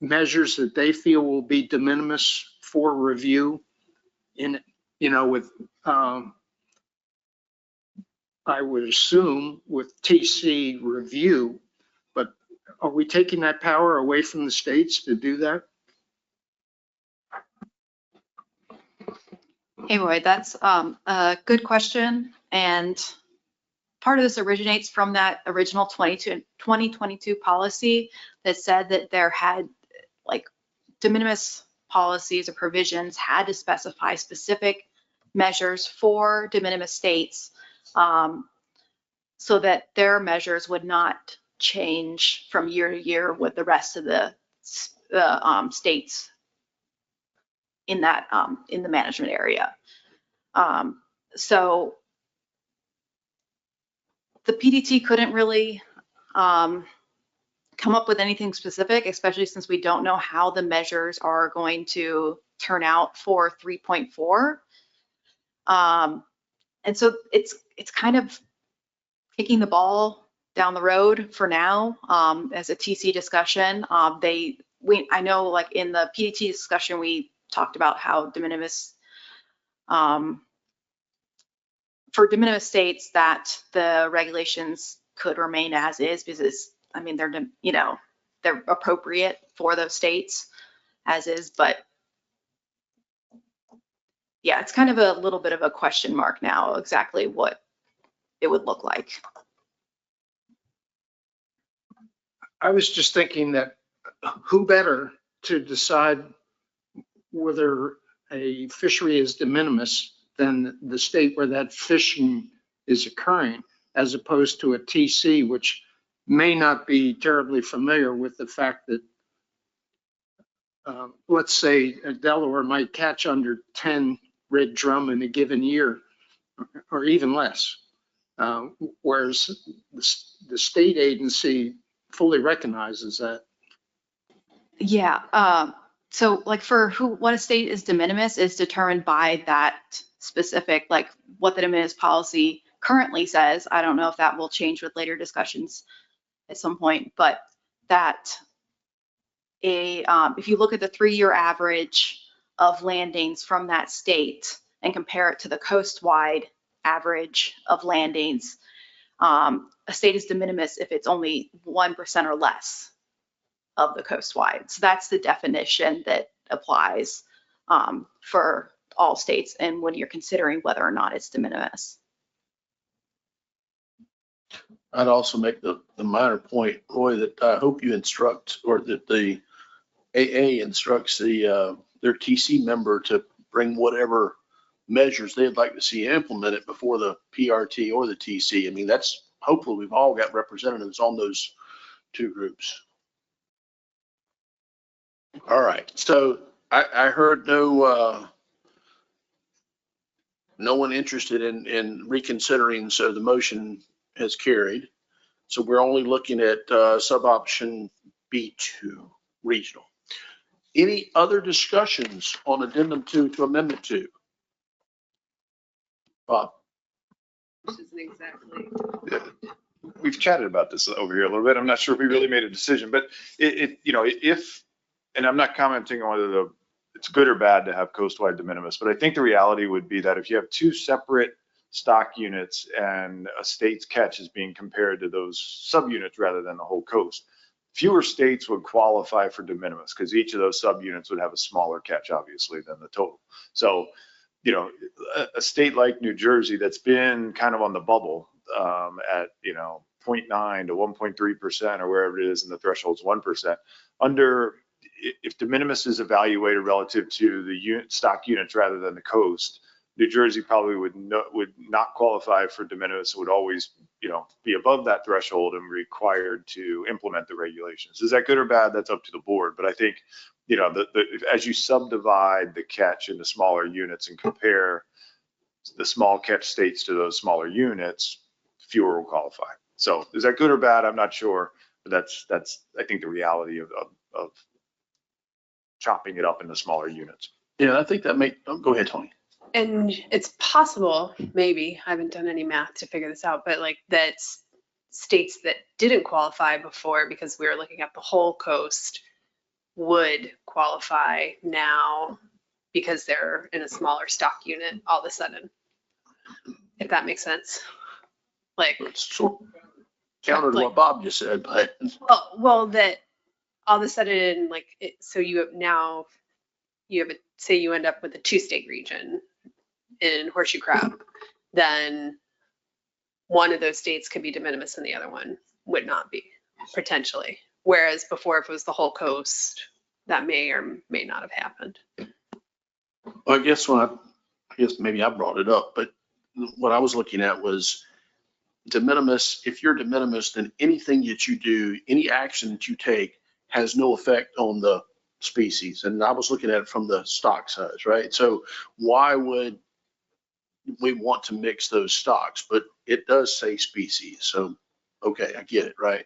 measures that they feel will be de minimis for review in, with, I would assume with TC review, but are we taking that power away from the states to do that? Hey, Roy, that's a good question. And part of this originates from that original 2022 policy that said that there had like de minimis policies or provisions had to specify specific measures for de minimis states so that their measures would not change from year to year with the rest of the states in that in the management area. So the PDT couldn't really come up with anything specific, especially since we don't know how the measures are going to turn out for 3.4. And so it's kind of kicking the ball down the road for now as a TC discussion. I know like in the PDT discussion, we talked about how de minimis, for de minimis states that the regulations could remain as is because I mean, they're appropriate for those states as is, but yeah, it's kind of a little bit of a question mark now, exactly what it would look like. I was just thinking that who better to decide whether a fishery is de minimis than the state where that fishing is occurring, as opposed to a TC, which may not be terribly familiar with the fact that, let's say Delaware might catch under 10 red drum in a given year, or even less. Whereas the state agency fully recognizes that. Yeah. So like for what a state is de minimis is determined by that specific, like what the de minimis policy currently says. I don't know if that will change with later discussions at some point, but that if you look at the 3-year average of landings from that state and compare it to the coast-wide average of landings, a state is de minimis if it's only 1% or less of the coast-wide. So that's the definition that applies for all states and when you're considering whether or not it's de minimis. I'd also make the minor point, Roy, that I hope you instruct, or that the AA instructs their TC member to bring whatever measures they'd like to see implemented before the PRT or the TC. I mean, that's, hopefully we've all got representatives on those two groups. All right, so I heard no one interested in reconsidering, so the motion has carried. So we're only looking at sub-option B2, regional. Any other discussions on addendum 2 to amendment 2? Bob? Which isn't exactly. We've chatted about this over here a little bit. I'm not sure if we really made a decision, but if, and I'm not commenting on whether it's good or bad to have coast-wide de minimis, but I think the reality would be that if you have 2 separate stock units and a state's catch is being compared to those subunits rather than the whole coast, fewer states would qualify for de minimis because each of those subunits would have a smaller catch, obviously, than the total. So, a state like New Jersey that's been kind of on the bubble at, 0.9 to 1.3% or wherever it is, and the threshold's 1%, if de minimis is evaluated relative to the stock units rather than the coast, New Jersey probably would not qualify for de minimis, would always, be above that threshold and required to implement the regulations. Is that good or bad? That's up to the board. But I think, as you subdivide the catch into smaller units and compare the small catch states to those smaller units, fewer will qualify. So is that good or bad? I'm not sure, but that's I think the reality of chopping it up into smaller units. Yeah, I think that go ahead, Tony. And it's possible, maybe, I haven't done any math to figure this out, but like that states that didn't qualify before because we were looking at the whole coast would qualify now because they're in a smaller stock unit all of a sudden, if that makes sense. Like, It's sort of counter to Like- what Bob just said, but well, that all of a sudden, like, so you have now, say you end up with a 2-state region in Horseshoe Crab, then one of those states could be de minimis and the other one would not be, potentially. Whereas before, if it was the whole coast, that may or may not have happened. I guess maybe I brought it up, but what I was looking at was de minimis. If you're de minimis, then anything that you do, any action that you take has no effect on the species. And I was looking at it from the stock size, right? So why would we want to mix those stocks? But it does say species. So, okay, I get it, right?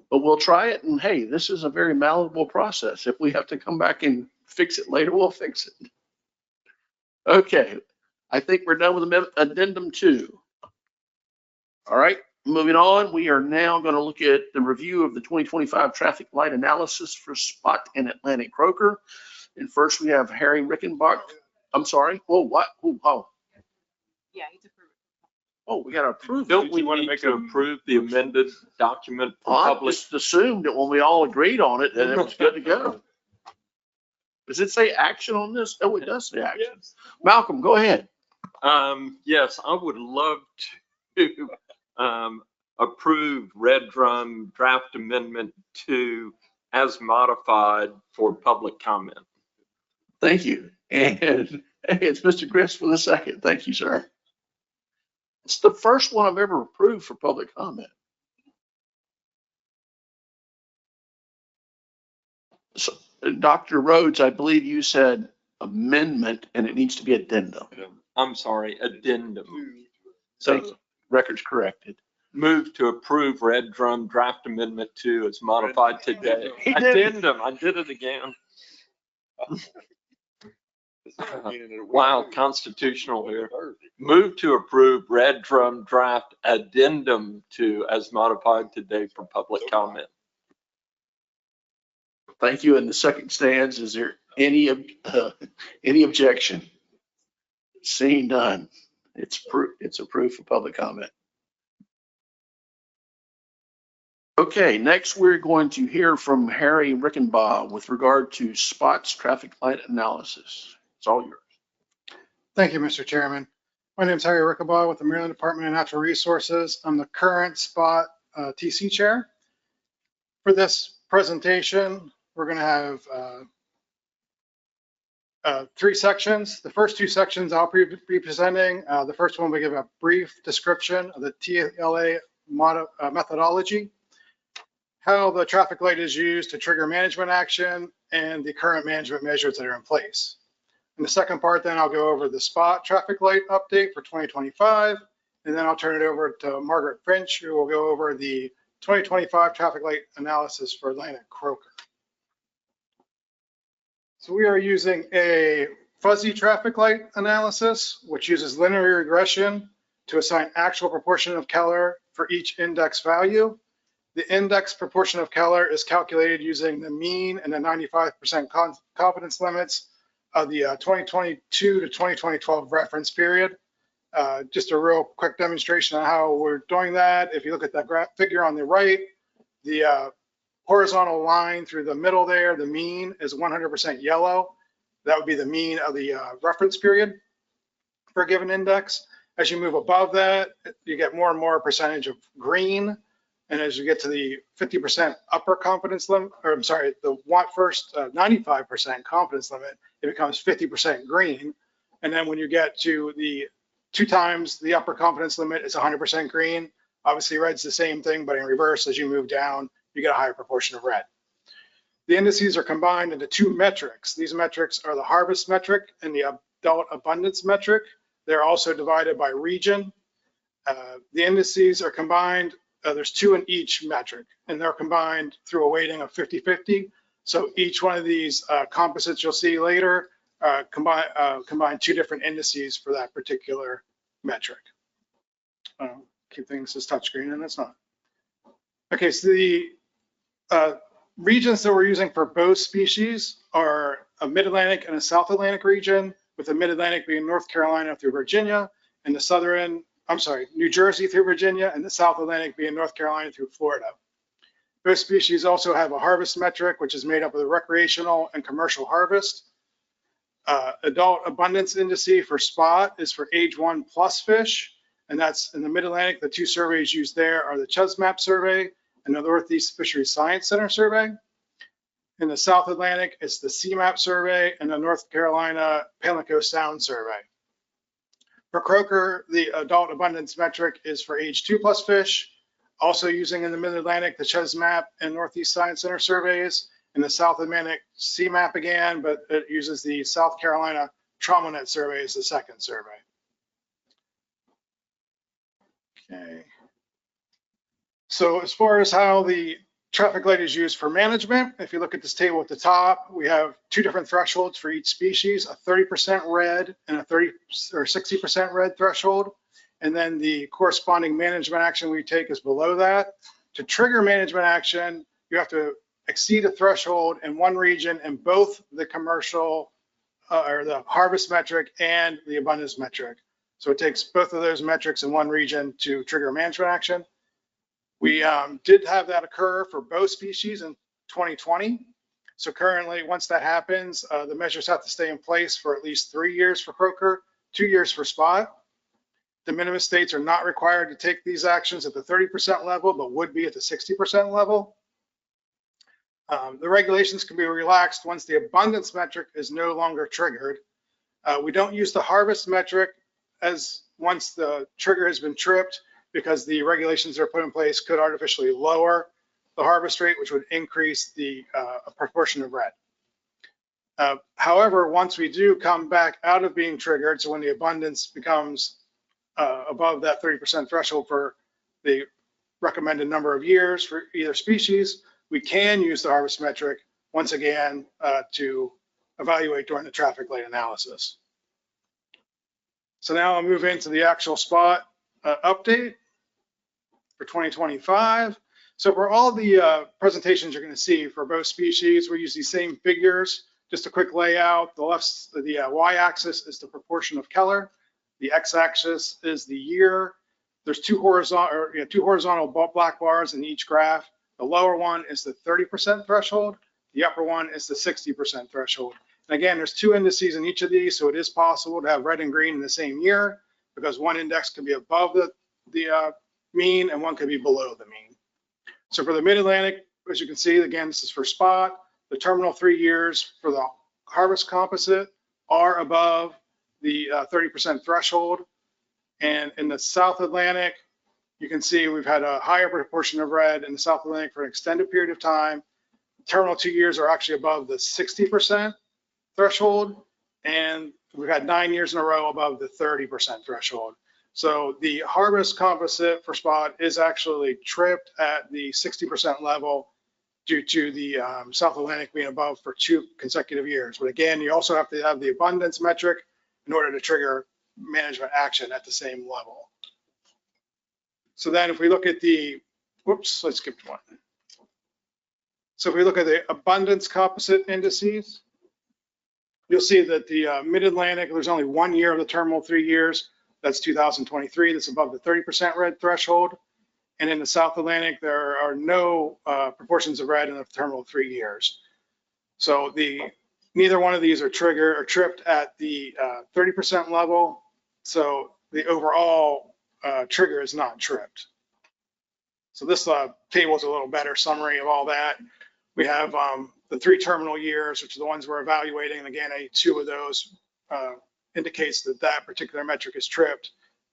But we'll try it. And hey, this is a very malleable process. If we have to come back and fix it later, we'll fix it. Okay, I think we're done with addendum 2. All right, moving on. We are now going to look at the review of the 2025 traffic light analysis for Spot and Atlantic Croker. And first we have Harry Rickenbach. I'm sorry. Oh, what? Oh, Yeah, he's approved. oh, we got to approve. Don't it. we need to approve the amended document for I public? just assumed that when we all agreed on it, that it was good to go. Does it say action on this? Oh, it does say action. Yes. Malcolm, go ahead. Yes, I would love to approve Red Drum Draft Amendment 2 as modified for public comment. Thank you. And hey, it's Mr. Chris for the second. Thank you, sir. It's the first one I've ever approved for public comment. So, Dr. Rhodes, I believe you said amendment and it needs to be addendum. I'm sorry, addendum. So So record's corrected. move to approve Red Drum Draft Amendment 2 as modified today. He did. Addendum, I did it again. Wow, constitutional here. Move to approve Red Drum Draft Addendum 2 as modified today for public comment. Thank you. And the second stands. Is there any objection? Seeing none, it's approved for public comment. Okay, next we're going to hear from Harry Rickenbaugh with regard to Spot's traffic light analysis. It's all yours. Thank you, Mr. Chairman. My name is Harry Rickenbaugh with the Maryland Department of Natural Resources. I'm the current Spot TC chair. For this presentation, we're going to have 3 sections. The first 2 sections I'll be presenting. The first one, we give a brief description of the TLA methodology, how the traffic light is used to trigger management action, and the current management measures that are in place. In the second part, then I'll go over the Spot traffic light update for 2025, and then I'll turn it over to Margaret Finch, who will go over the 2025 traffic light analysis for Atlantic Croker. So we are using a fuzzy traffic light analysis, which uses linear regression to assign actual proportion of color for each index value. The index proportion of color is calculated using the mean and the 95% confidence limits of the 2022 to 2012 reference period. Just a real quick demonstration of how we're doing that. If you look at that figure on the right, the horizontal line through the middle there, the mean is 100% yellow. That would be the mean of the reference period for a given index. As you move above that, you get more and more percentage of green. And as you get to the 50% upper confidence limit, or I'm sorry, the first 95% confidence limit, it becomes 50% green. And then when you get to the 2 times the upper confidence limit, it's 100% green. Obviously red's the same thing, but in reverse, as you move down, you get a higher proportion of red. The indices are combined into 2 metrics. These metrics are the harvest metric and the adult abundance metric. They're also divided by region. The indices are combined. There's 2 in each metric, and they're combined through a weighting of 50-50. So each one of these composites you'll see later combine two different indices for that particular metric. Keep things as touchscreen, and it's not. Okay, so the regions that we're using for both species are a Mid-Atlantic and a South Atlantic region, with the Mid-Atlantic being North Carolina through Virginia, and the New Jersey through Virginia, and the South Atlantic being North Carolina through Florida. Both species also have a harvest metric, which is made up of the recreational and commercial harvest. Adult abundance indice for spot is for age 1 plus fish, and that's in the Mid-Atlantic. The two surveys used there are the CHESMAP survey and the Northeast Fisheries Science Center survey. In the South Atlantic, it's the CMAP survey and the North Carolina Pamlico Sound survey. For croaker, the adult abundance metric is for age 2 plus fish, also using in the Mid-Atlantic the CHESMAP and Northeast Science Center surveys. In the South Atlantic, CMAP again, but it uses the South Carolina TraumaNet survey as the second survey. Okay. So as far as how the traffic light is used for management, if you look at this table at the top, we have two different thresholds for each species, a 30% red and a 30 or 60% red threshold. And then the corresponding management action we take is below that. To trigger management action, you have to exceed a threshold in one region in both the commercial or the harvest metric and the abundance metric. So it takes both of those metrics in one region to trigger management action. We did have that occur for both species in 2020. So currently, once that happens, the measures have to stay in place for at least 3 years for croaker, 2 years for spot. De minimis states are not required to take these actions at the 30% level, but would be at the 60% level. The regulations can be relaxed once the abundance metric is no longer triggered. We don't use the harvest metric as once the trigger has been tripped, because the regulations that are put in place could artificially lower the harvest rate, which would increase the proportion of red. However, once we do come back out of being triggered, so when the abundance becomes above that 30% threshold for the recommended number of years for either species, we can use the harvest metric once again to evaluate during the traffic light analysis. So now I'll move into the actual spot update for 2025. So for all the presentations you're going to see for both species, we use these same figures. Just a quick layout. The y-axis is the proportion of Keller. The x-axis is the year. There's two horizontal black bars in each graph. The lower one is the 30% threshold. The upper one is the 60% threshold. And again, there's two indices in each of these, so it is possible to have red and green in the same year, because one index could be above the mean and one could be below the mean. So for the Mid-Atlantic, as you can see, again, this is for spot. The terminal 3 years for the harvest composite are above the 30% threshold. And in the South Atlantic, you can see we've had a higher proportion of red in the South Atlantic for an extended period of time. Terminal 2 years are actually above the 60% threshold, and we've had 9 years in a row above the 30% threshold. So the harvest composite for spot is actually tripped at the 60% level due to the South Atlantic being above for 2 consecutive years. But again, you also have to have the abundance metric in order to trigger management action at the same level. So then if we look at the, whoops, let's skip one. So if we look at the abundance composite indices, you'll see that the Mid-Atlantic, there's only 1 year of the terminal 3 years. That's 2023. That's above the 30% red threshold. And in the South Atlantic, there are no proportions of red in the terminal 3 years. So neither one of these are triggered or tripped at the 30% level. So the overall trigger is not tripped. So this table is a little better summary of all that. We have the 3 terminal years, which are the ones we're evaluating. And again, 2 of those indicates that that particular metric is tripped.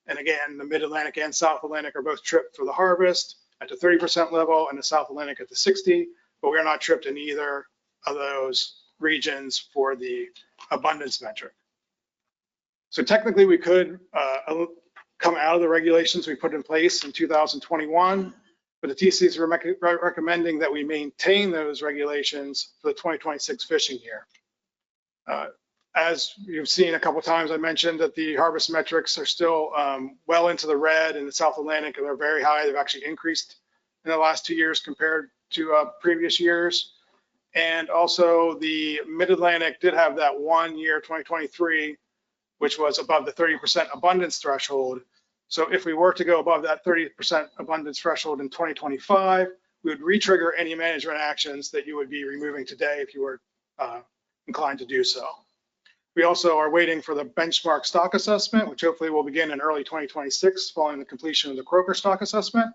And again, the Mid-Atlantic and South Atlantic are both tripped for the harvest at the 30% level and the South Atlantic at the 60, but we are not tripped in either of those regions for the abundance metric. So technically we could come out of the regulations we put in place in 2021, but the TCs are recommending that we maintain those regulations for the 2026 fishing year. As you've seen a couple times, I mentioned that the harvest metrics are still well into the red in the South Atlantic, and they're very high. They've actually increased in the last 2 years compared to previous years. And also the Mid-Atlantic did have that 1 year, 2023, which was above the 30% abundance threshold. So if we were to go above that 30% abundance threshold in 2025, we would re-trigger any management actions that you would be removing today if you were inclined to do so. We also are waiting for the benchmark stock assessment, which hopefully will begin in early 2026 following the completion of the Croaker stock assessment.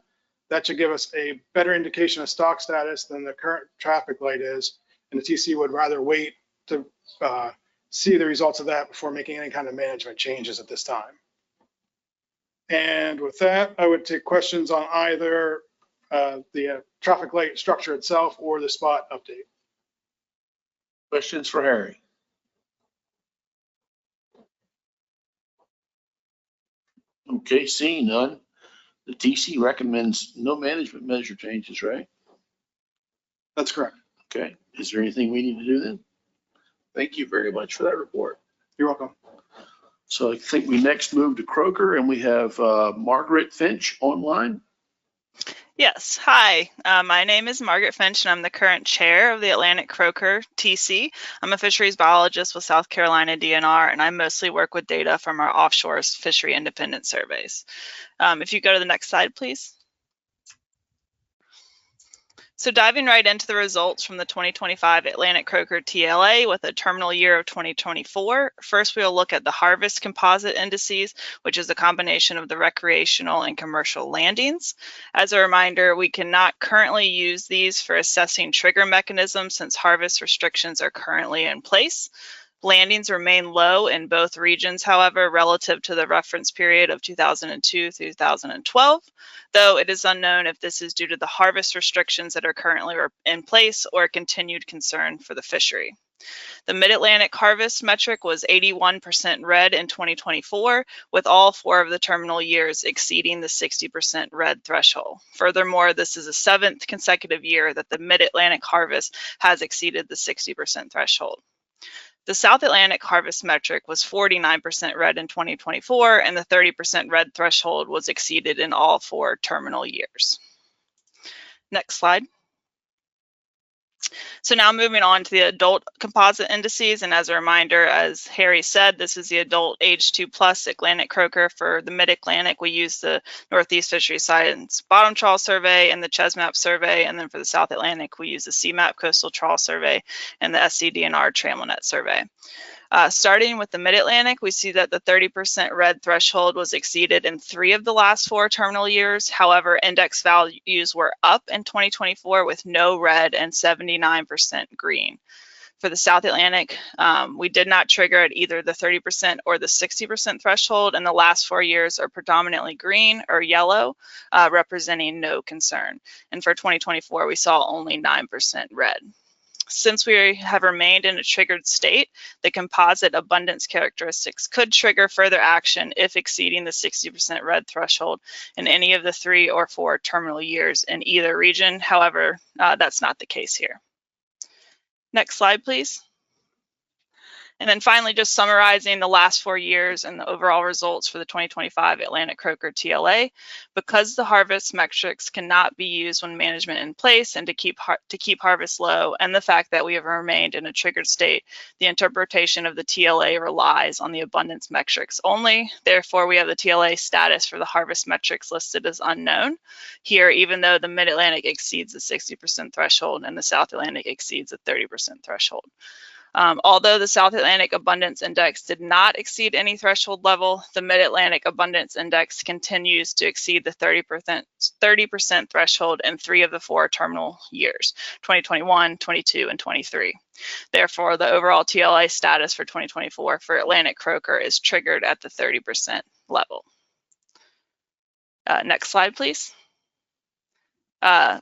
That should give us a better indication of stock status than the current traffic light is. And the TC would rather wait to see the results of that before making any kind of management changes at this time. And with that, I would take questions on either the traffic light structure itself or the spot update. Questions for Harry? Okay, seeing none, the TC recommends no management measure changes, right? That's correct. Okay, is there anything we need to do then? Thank you very much for that report. You're welcome. So I think we next move to Croaker, and we have Margaret Finch online. Yes, hi. My name is Margaret Finch, and I'm the current chair of the Atlantic Croaker TC. I'm a fisheries biologist with South Carolina DNR, and I mostly work with data from our offshore fishery independent surveys. If you go to the next slide, please. So diving right into the results from the 2025 Atlantic Croaker TLA with a terminal year of 2024. First, we'll look at the harvest composite indices, which is a combination of the recreational and commercial landings. As a reminder, we cannot currently use these for assessing trigger mechanisms since harvest restrictions are currently in place. Landings remain low in both regions, however, relative to the reference period of 2002 through 2012, though it is unknown if this is due to the harvest restrictions that are currently in place or continued concern for the fishery. The Mid-Atlantic harvest metric was 81% red in 2024, with all 4 of the terminal years exceeding the 60% red threshold. Furthermore, this is the 7th consecutive year that the Mid-Atlantic harvest has exceeded the 60% threshold. The South Atlantic harvest metric was 49% red in 2024, and the 30% red threshold was exceeded in all 4 terminal years. Next slide. So now moving on to the adult composite indices, and as a reminder, as Harry said, this is the adult age 2+ Atlantic croaker. For the Mid-Atlantic, we use the Northeast Fisheries Science Bottom Trawl Survey and the CHESMAP survey, and then for the South Atlantic, we use the CMAP Coastal Trawl Survey and the SCDNR Trammelnet Survey. Starting with the Mid-Atlantic, we see that the 30% red threshold was exceeded in 3 of the last 4 terminal years. However, index values were up in 2024 with no red and 79% green. For the South Atlantic, we did not trigger at either the 30% or the 60% threshold, and the last 4 years are predominantly green or yellow, representing no concern. And for 2024, we saw only 9% red. Since we have remained in a triggered state, the composite abundance characteristics could trigger further action if exceeding the 60% red threshold in any of the 3 or 4 terminal years in either region. However, that's not the case here. Next slide, please. And then finally, just summarizing the last 4 years and the overall results for the 2025 Atlantic Croaker TLA. Because the harvest metrics cannot be used when management in place and to keep harvest low, and the fact that we have remained in a triggered state, the interpretation of the TLA relies on the abundance metrics only. Therefore, we have the TLA status for the harvest metrics listed as unknown here, even though the Mid-Atlantic exceeds the 60% threshold and the South Atlantic exceeds the 30% threshold. Although the South Atlantic Abundance Index did not exceed any threshold level, the Mid-Atlantic Abundance Index continues to exceed the 30% threshold in 3 of the 4 terminal years, 2021, 22, and 23. Therefore, the overall TLA status for 2024 for Atlantic Croaker is triggered at the 30% level. Next slide, please.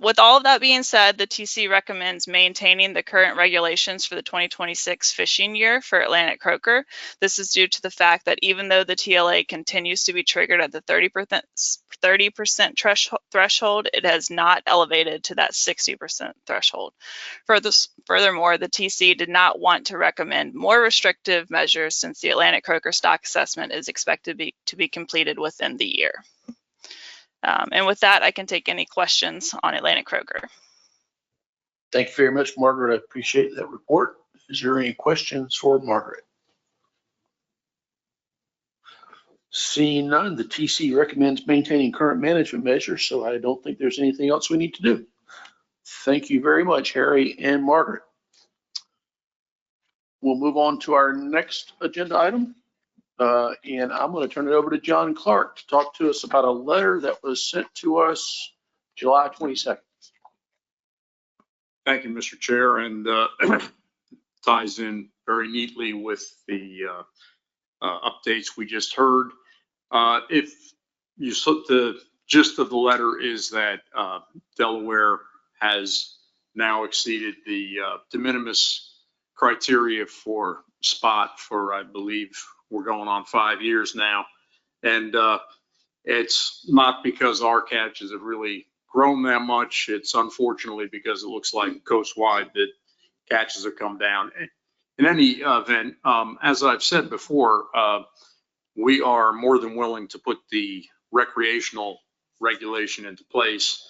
With all of that being said, the TC recommends maintaining the current regulations for the 2026 fishing year for Atlantic croaker. This is due to the fact that even though the TLA continues to be triggered at the 30% threshold, it has not elevated to that 60% threshold. Furthermore, the TC did not want to recommend more restrictive measures since the Atlantic croaker stock assessment is expected to be completed within the year. And with that, I can take any questions on Atlantic croaker. Thank you very much, Margaret. I appreciate that report. Is there any questions for Margaret? Seeing none, the TC recommends maintaining current management measures, so I don't think there's anything else we need to do. Thank you very much, Harry and Margaret. We'll move on to our next agenda item. And I'm going to turn it over to John Clark to talk to us about a letter that was sent to us July 22nd. Thank you, Mr. Chair, and ties in very neatly with the updates we just heard. If you look, the gist of the letter is that Delaware has now exceeded the de minimis criteria for spot for, I believe, we're going on 5 years now. And it's not because our catches have really grown that much. It's unfortunately because it looks like coastwide that catches have come down. In any event, as I've said before, we are more than willing to put the recreational regulation into place.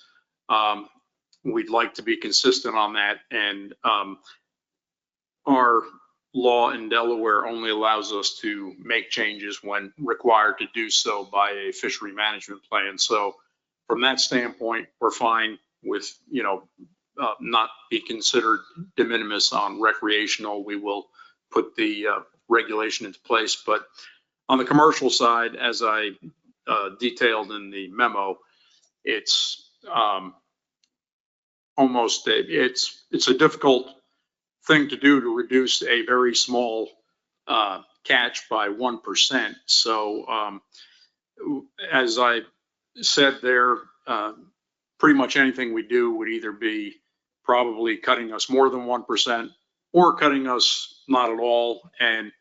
We'd like to be consistent on that, and our law in Delaware only allows us to make changes when required to do so by a fishery management plan. So from that standpoint, we're fine with, not be considered de minimis on recreational. We will put the regulation into place. But on the commercial side, as I detailed in the memo, it's it's a difficult thing to do to reduce a very small catch by 1%. So as I said there, pretty much anything we do would either be probably cutting us more than 1% or cutting us not at all. And,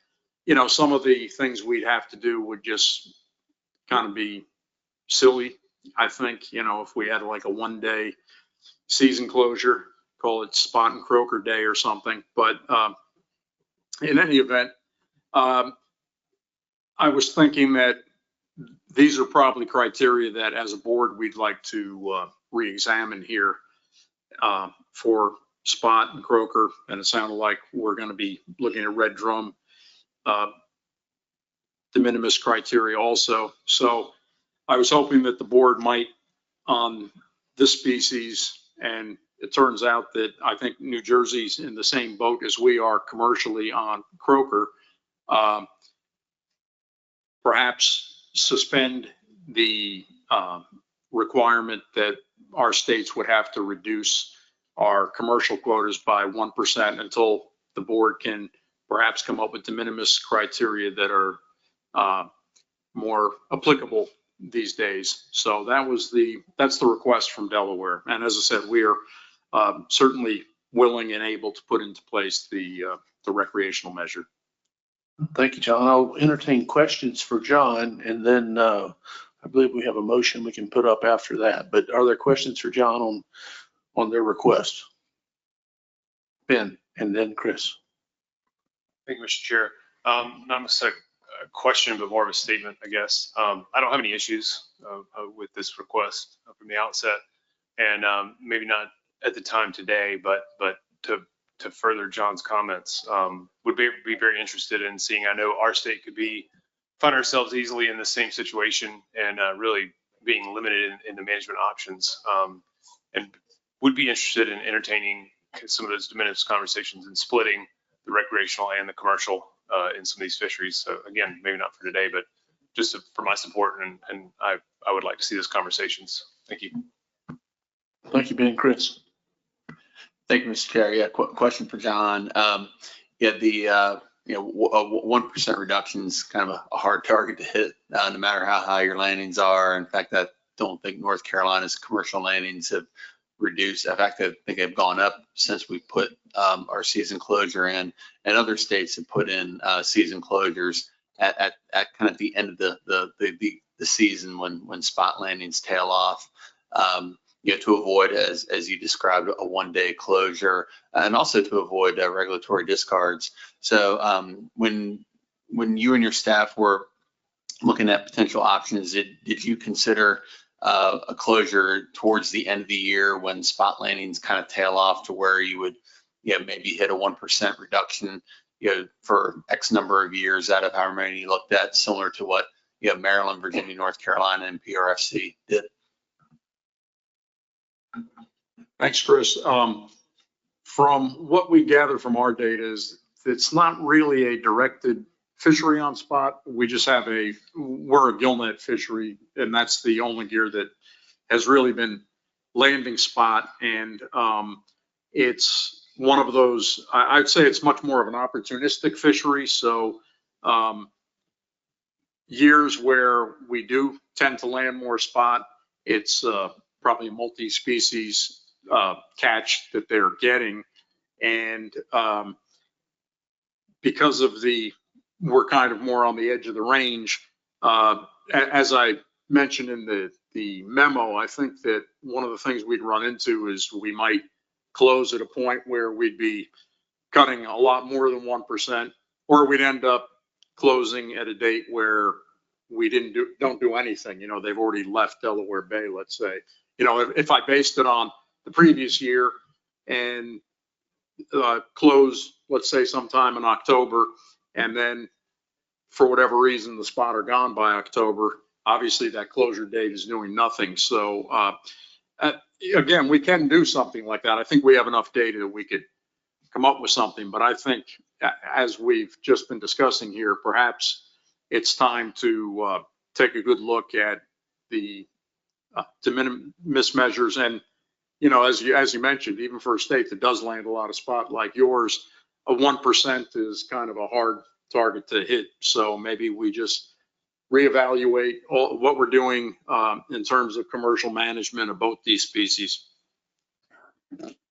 some of the things we'd have to do would just kind of be silly. I think, if we had like a 1-day season closure, call it spot and croaker day or something. But in any event, I was thinking that these are probably criteria that as a board we'd like to re-examine here for spot and croaker. And it sounded like we're going to be looking at red drum de minimis criteria also. So I was hoping that the board might on this species, and it turns out that I think New Jersey's in the same boat as we are commercially on croaker, perhaps suspend the requirement that our states would have to reduce our commercial quotas by 1% until the board can perhaps come up with de minimis criteria that are more applicable these days. So that's the request from Delaware. And as I said, we are certainly willing and able to put into place the recreational measure. Thank you, John. I'll entertain questions for John, and then I believe we have a motion we can put up after that. But are there questions for John on their request? Ben, and then Chris. Thank you, Mr. Chair. Not necessarily a question, but more of a statement, I guess. I don't have any issues with this request from the outset, and maybe not at the time today, but to further John's comments, would be very interested in seeing. I know our state could find ourselves easily in the same situation and really being limited in the management options, and would be interested in entertaining some of those de minimis conversations and splitting the recreational and the commercial in some of these fisheries. So again, maybe not for today, but just for my support, and I would like to see those conversations. Thank you. Thank you, Ben. Chris. Thank you, Mr. Chair. Yeah, question for John. Yeah, the 1% reduction is kind of a hard target to hit, no matter how high your landings are. In fact, I don't think North Carolina's commercial landings have reduced. In fact, I think they've gone up since we put our season closure in, and other states have put in season closures at kind of the end of the season when spot landings tail off. To avoid, as you described, a one-day closure, and also to avoid regulatory discards. So when you and your staff were looking at potential options, did you consider a closure towards the end of the year when spot landings kind of tail off to where you would maybe hit a 1% reduction for X number of years out of however many you looked at, similar to what Maryland, Virginia, North Carolina, and PRFC did? Thanks, Chris. From what we gather from our data is it's not really a directed fishery on spot. We just have we're a gillnet fishery, and that's the only gear that has really been landing spot. And it's one of those, I'd say it's much more of an opportunistic fishery. So years where we do tend to land more spot, it's probably a multi-species catch that they're getting. And because of we're kind of more on the edge of the range, as I mentioned in the memo, I think that one of the things we'd run into is we might close at a point where we'd be cutting a lot more than 1%, or we'd end up closing at a date where we don't do anything. They've already left Delaware Bay, let's say. If I based it on the previous year and close, let's say sometime in October, and then for whatever reason the spot are gone by October, obviously that closure date is doing nothing. So again, we can do something like that. I think we have enough data that we could come up with something, but I think as we've just been discussing here, perhaps it's time to take a good look at the de minimis measures. And as you mentioned, even for a state that does land a lot of spot like yours, a 1% is kind of a hard target to hit. So maybe we just reevaluate what we're doing in terms of commercial management of both these species.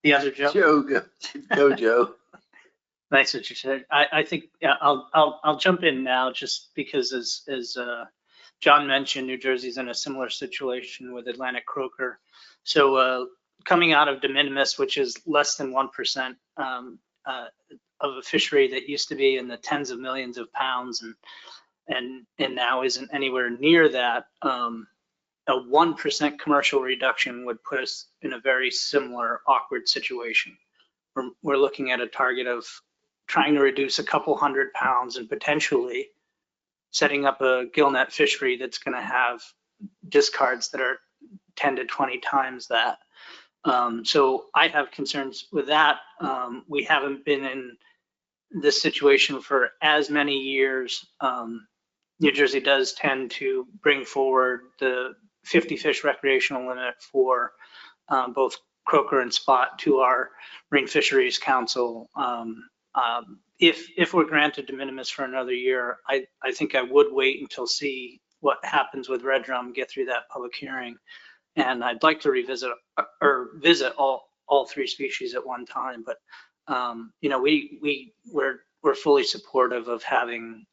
The other Joe? Go, Joe. Nice what you said. I think I'll jump in now just because as John mentioned, New Jersey's in a similar situation with Atlantic croaker. So coming out of de minimis, which is less than 1% of a fishery that used to be in the tens of millions of pounds and now isn't anywhere near that, a 1% commercial reduction would put us in a very similar awkward situation. We're looking at a target of trying to reduce a couple 100 pounds and potentially setting up a gillnet fishery that's going to have discards that are 10 to 20 times that. So I have concerns with that. We haven't been in this situation for as many years. New Jersey does tend to bring forward the 50 fish recreational limit for both croaker and spot to our Marine Fisheries Council. If we're granted de minimis for another year, I think I would wait until see what happens with red drum, get through that public hearing. And I'd like to revisit or visit all three species at one time. But we're fully supportive of having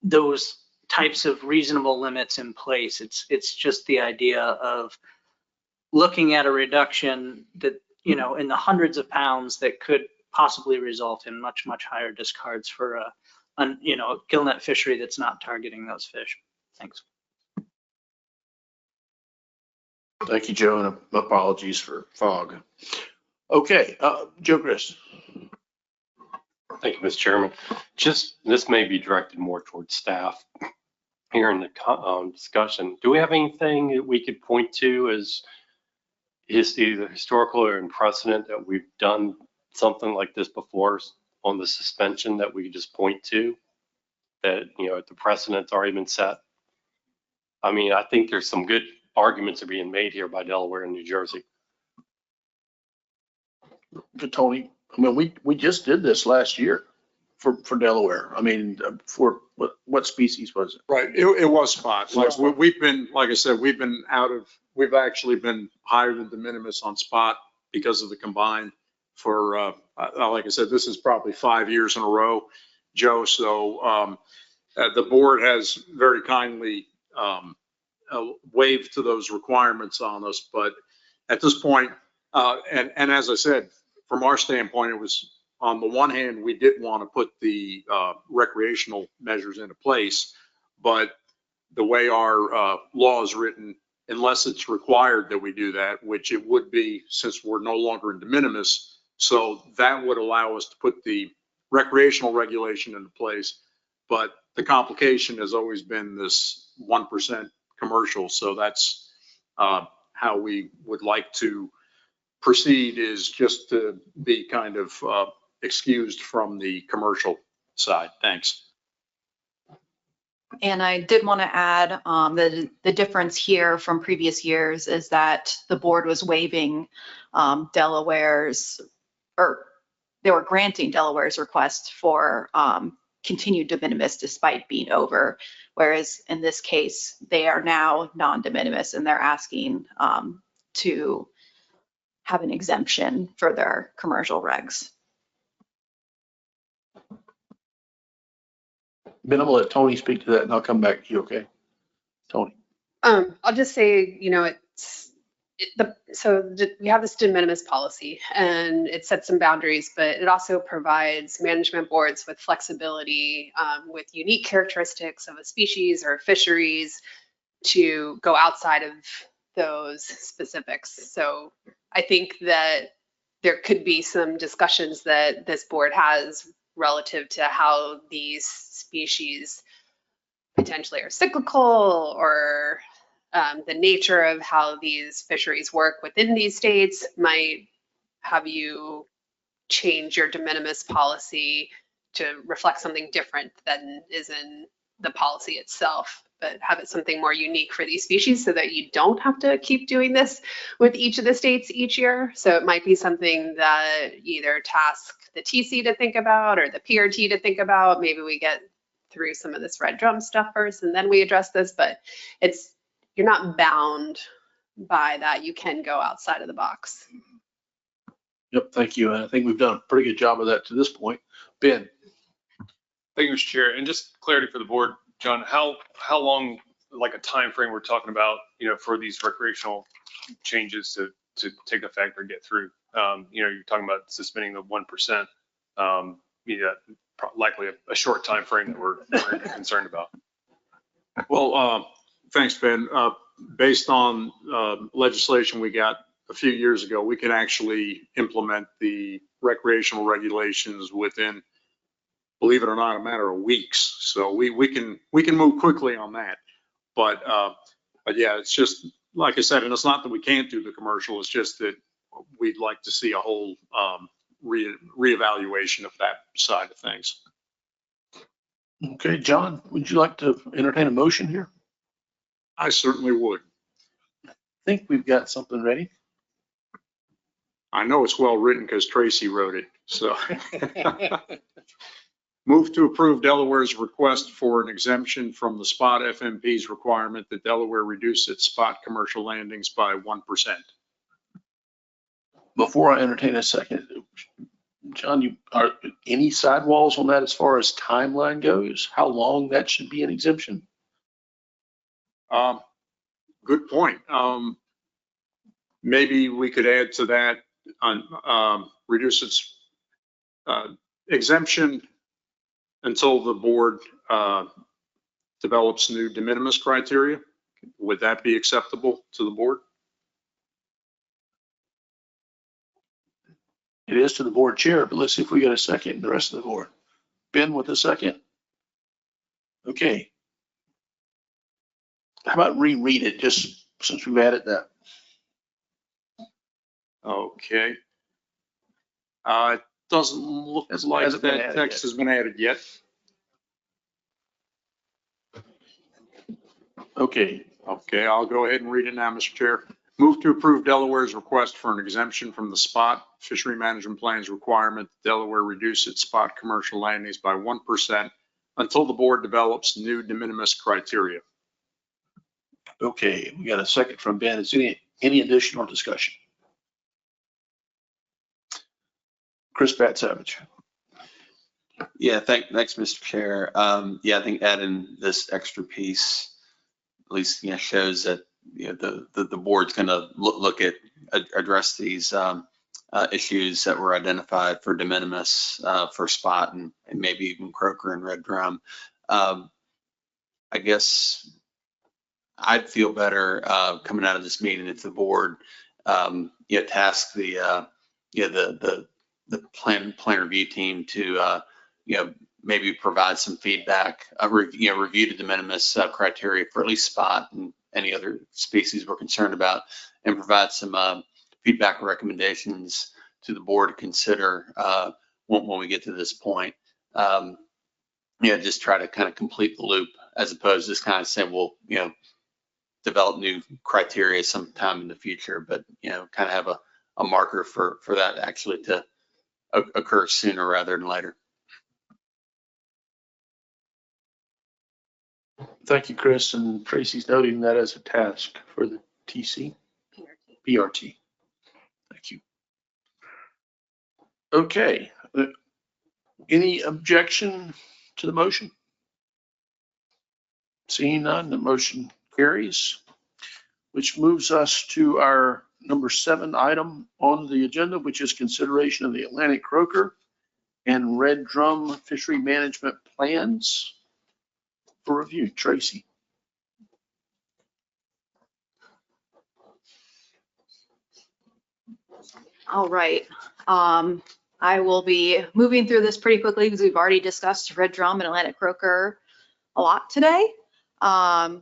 those types of reasonable limits in place. It's just the idea of looking at a reduction that in the hundreds of pounds that could possibly result in much higher discards for a gillnet fishery that's not targeting those fish. Thanks. Thank you, Joe, and apologies for fog. Okay, Joe Chris. Thank you, Mr. Chairman. This may be directed more towards staff here in the discussion. Do we have anything that we could point to as either historical or in precedent that we've done something like this before on the suspension that we could just point to that, the precedent's already been set? I mean, I think there's some good arguments are being made here by Delaware and New Jersey. Tony, I mean, we just did this last year. for Delaware? I mean, for what species was it? Right, it was spot. Like, we've been, like I said, we've actually been higher than de minimis on spot because of the combined for, like I said, this is probably 5 years in a row, Joe. So the board has very kindly waived to those requirements on us. But at this point, and as I said, from our standpoint, it was, on the one hand, we did want to put the recreational measures into place, but the way our law is written, unless it's required that we do that, which it would be since we're no longer in de minimis, so that would allow us to put the recreational regulation into place. But the complication has always been this 1% commercial, so that's how we would like to proceed, is just to be kind of excused from the commercial side. Thanks. And I did want to add the difference here from previous years is that the board was waiving Delaware's, or they were granting Delaware's request for continued de minimis despite being over. Whereas in this case, they are now non-de minimis and they're asking to have an exemption for their commercial regs. Ben, I'm gonna let Tony speak to that and I'll come back to you, okay? Tony. I'll just say, you know, we have this de minimis policy and it sets some boundaries, but it also provides management boards with flexibility with unique characteristics of a species or fisheries to go outside of those specifics. So I think that there could be some discussions that this board has relative to how these species potentially are cyclical, or the nature of how these fisheries work within these states might have you change your de minimis policy to reflect something different than is in the policy itself, but have it something more unique for these species so that you don't have to keep doing this with each of the states each year. So it might be something that either task the TC to think about or the PRT to think about. Maybe we get through some of this red drum stuff first and then we address this, but you're not bound by that. You can go outside of the box. Yep, thank you. And I think we've done a pretty good job of that to this point. Ben. Thank you, Mr. Chair. And just clarity for the board, John, how long, like a time frame we're talking about, for these recreational changes to take effect or get through? You're talking about suspending the 1%. Likely a short time frame that we're concerned about. Well, thanks, Ben. Based on legislation we got a few years ago, we can actually implement the recreational regulations within, believe it or not, a matter of weeks. So we can move quickly on that. But yeah, it's just, like I said, and it's not that we can't do the commercial, it's just that we'd like to see a whole reevaluation of that side of things. Okay, John, would you like to entertain a motion here? I certainly would. I think we've got something ready. I know it's well written because Tracy wrote it. So move to approve Delaware's request for an exemption from the spot FMP's requirement that Delaware reduce its spot commercial landings by 1%. Before I entertain a second, John, are any sidewalls on that as far as timeline goes? How long that should be an exemption? Good point. Maybe we could add to that on reduce its exemption until the board develops new de minimis criteria. Would that be acceptable to the board? It is to the board chair, but let's see if we get a second, the rest of the board. Ben with a second. Okay. How about reread it just since we've added that? Okay. It doesn't look like that text has been added yet. Okay. Okay, I'll go ahead and read it now, Mr. Chair. Move to approve Delaware's request for an exemption from the spot fishery management plan's requirement that Delaware reduce its spot commercial landings by 1% until the board develops new de minimis criteria. Okay, we got a second from Ben. Is any additional discussion? Chris Savage. Yeah, thanks, Mr. Chair. Yeah, I think adding this extra piece at least, shows that, the board's going to look at, address these issues that were identified for de minimis, for spot and maybe even croaker and red drum. I guess I'd feel better coming out of this meeting if the board, task the plan review team to, maybe provide some feedback, review the de minimis criteria for at least spot and any other species we're concerned about, and provide some feedback recommendations to the board to consider when we get to this point. Just try to kind of complete the loop as opposed to just kind of saying, well, develop new criteria sometime in the future, but, kind of have a marker for that actually to occur sooner rather than later. Thank you, Chris, and Tracy's noting that as a task for the PRT. Thank you. Okay. Any objection to the motion? Seeing none, the motion carries, which moves us to our number 7 item on the agenda, which is consideration of the Atlantic croaker and red drum fishery management plans for review. Tracy. All right. I will be moving through this pretty quickly because we've already discussed red drum and Atlantic croaker a lot today. So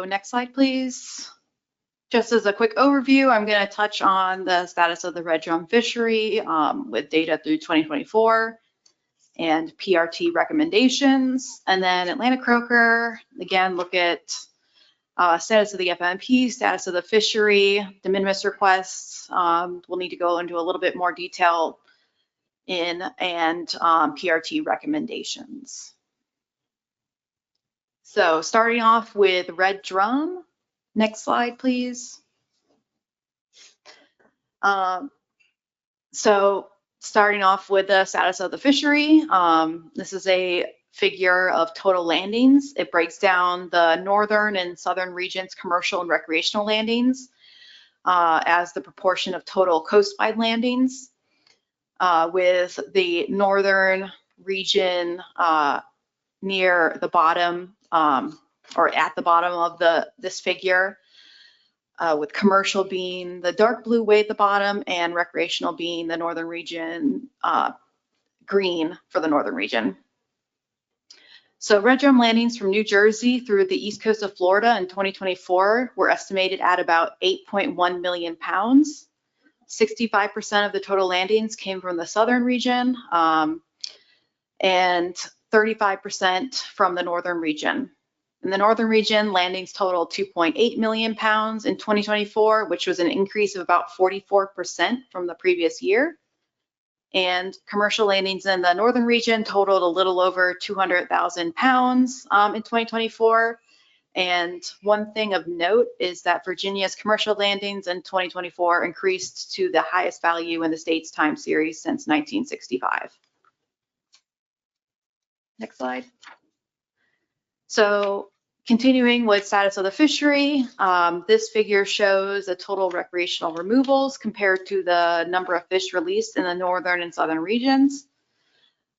next slide, please. Just as a quick overview, I'm going to touch on the status of the red drum fishery with data through 2024 and PRT recommendations. And then Atlantic croaker, again, look at status of the FMP, status of the fishery, de minimis requests. We'll need to go into a little bit more detail and PRT recommendations. So starting off with red drum. Next slide, please. So starting off with the status of the fishery, this is a figure of total landings. It breaks down the northern and southern regions, commercial and recreational landings, as the proportion of total coastwide landings, with the northern region near the bottom, or at the bottom of this figure, with commercial being the dark blue way at the bottom and recreational being the northern region, green for the northern region. So red drum landings from New Jersey through the east coast of Florida in 2024 were estimated at about 8.1 million pounds. 65% of the total landings came from the southern region, and 35% from the northern region. In the northern region, landings totaled 2.8 million pounds in 2024, which was an increase of about 44% from the previous year. And commercial landings in the northern region totaled a little over 200,000 pounds in 2024. And one thing of note is that Virginia's commercial landings in 2024 increased to the highest value in the state's time series since 1965. Next slide. So continuing with status of the fishery, this figure shows the total recreational removals compared to the number of fish released in the northern and southern regions.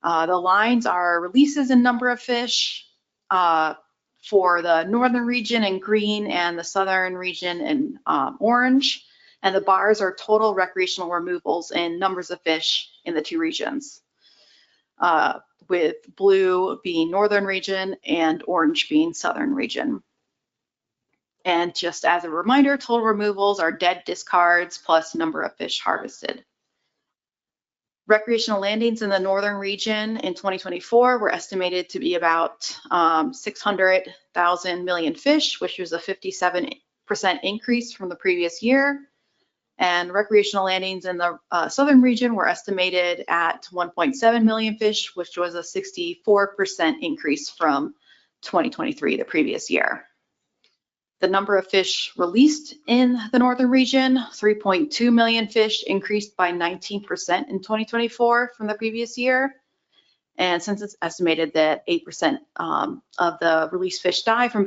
The lines are releases in number of fish for the northern region in green and the southern region in orange. And the bars are total recreational removals in numbers of fish in the two regions, with blue being northern region and orange being southern region. And just as a reminder, total removals are dead discards plus number of fish harvested. Recreational landings in the northern region in 2024 were estimated to be about 600,000 million fish, which was a 57% increase from the previous year. And recreational landings in the southern region were estimated at 1.7 million fish, which was a 64% increase from 2023, the previous year. The number of fish released in the northern region, 3.2 million fish, increased by 19% in 2024 from the previous year. And since it's estimated that 8% of the released fish die from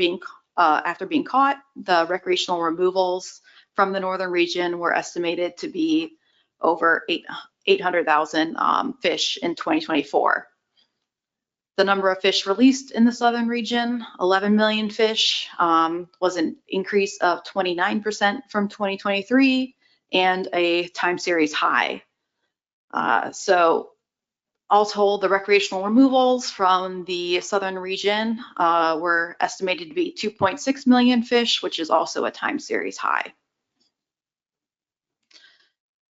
after being caught, the recreational removals from the northern region were estimated to be over 800,000 fish in 2024. The number of fish released in the southern region, 11 million fish, was an increase of 29% from 2023 and a time series high. So all told, the recreational removals from the southern region were estimated to be 2.6 million fish, which is also a time series high.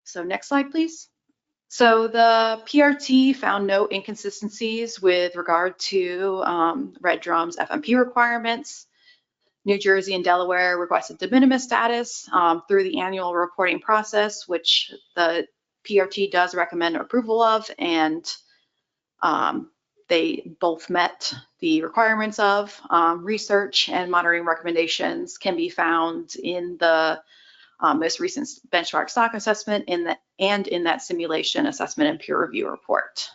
So next slide, please. So the PRT found no inconsistencies with regard to Red Drum's FMP requirements. New Jersey and Delaware requested de minimis status through the annual reporting process, which the PRT does recommend approval of, and they both met the requirements of. Research and monitoring recommendations can be found in the most recent benchmark stock assessment and in that simulation assessment and peer review report.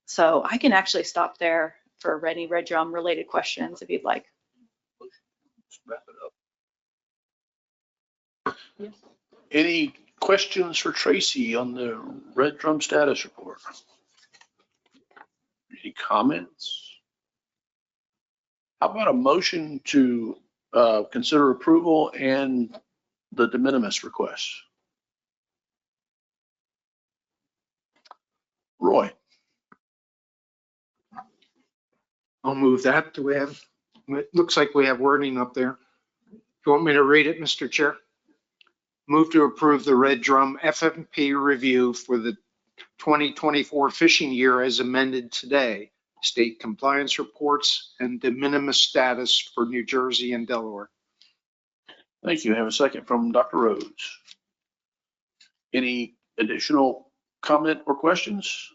So I can actually stop there for any Red Drum related questions if you'd like. Let's wrap it up. Yes. Any questions for Tracy on the Red Drum status report? Any comments? How about a motion to consider approval and the de minimis request? Roy. I'll move that. Do we have, it looks like we have wording up there. Do you want me to read it, Mr. Chair? Move to approve the Red Drum FMP review for the 2024 fishing year as amended today. State compliance reports and de minimis status for New Jersey and Delaware. Thank you. Have a second from Dr. Rhodes. Any additional comment or questions?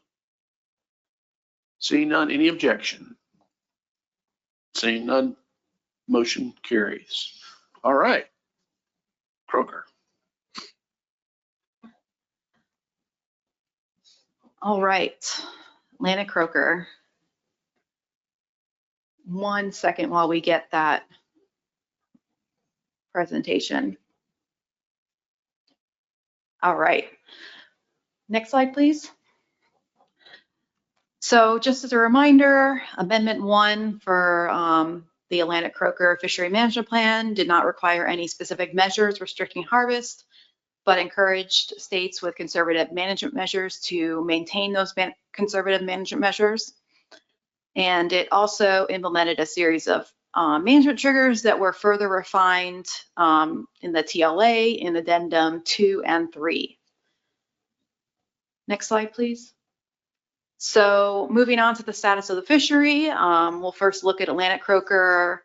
Seeing none, any objection? Seeing none, motion carries. All right. Croker. All right, Atlantic Croaker. 1 second while we get that presentation. All right, next slide, please. So just as a reminder, Amendment 1 for the Atlantic Croaker Fishery Management Plan did not require any specific measures restricting harvest, but encouraged states with conservative management measures to maintain those conservative management measures. And it also implemented a series of management triggers that were further refined in the TLA in Addendum 2 and 3. Next slide, please. So moving on to the status of the fishery, we'll first look at Atlantic Croaker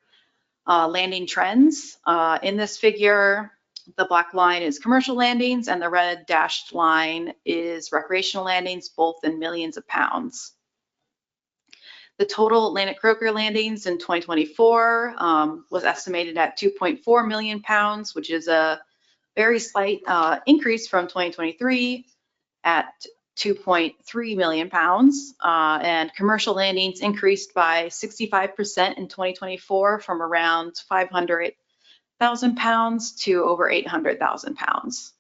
landing trends. In this figure, the black line is commercial landings and the red dashed line is recreational landings, both in millions of pounds. The total Atlantic Croaker landings in 2024 was estimated at 2.4 million pounds, which is a very slight increase from 2023 at 2.3 million pounds. And commercial landings increased by 65% in 2024 from around 500,000 pounds to over 800,000 pounds.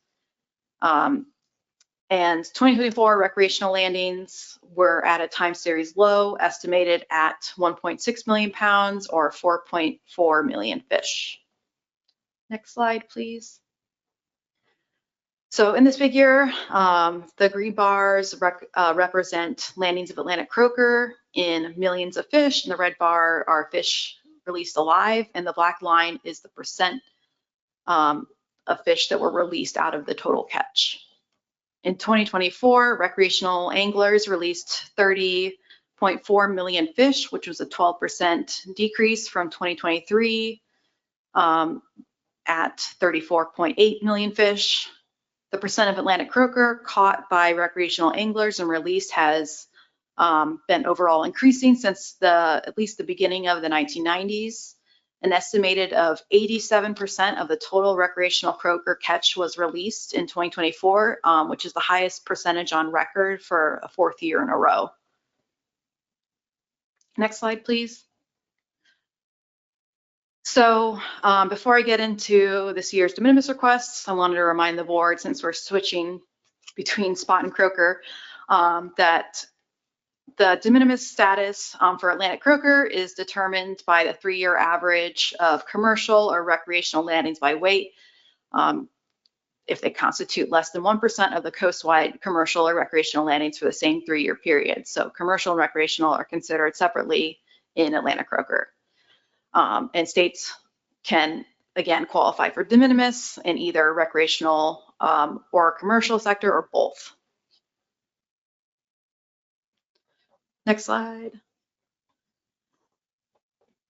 And 2024 recreational landings were at a time series low, estimated at 1.6 million pounds or 4.4 million fish. Next slide, please. So in this figure, the green bars represent landings of Atlantic Croaker in millions of fish, and the red bar are fish released alive, and the black line is the percent of fish that were released out of the total catch. In 2024, recreational anglers released 30.4 million fish, which was a 12% decrease from 2023. at 34.8 million fish. The percent of Atlantic croaker caught by recreational anglers and released has been overall increasing since at least the beginning of the 1990s. An estimated of 87% of the total recreational croaker catch was released in 2024, which is the highest percentage on record for a 4th year in a row. Next slide, please. So before I get into this year's de minimis requests, I wanted to remind the board, since we're switching between spot and croaker, that the de minimis status for Atlantic croaker is determined by the 3-year average of commercial or recreational landings by weight, if they constitute less than 1% of the coastwide commercial or recreational landings for the same 3-year period. So commercial and recreational are considered separately in Atlantic croaker. And states can, again, qualify for de minimis in either recreational or commercial sector or both. Next slide.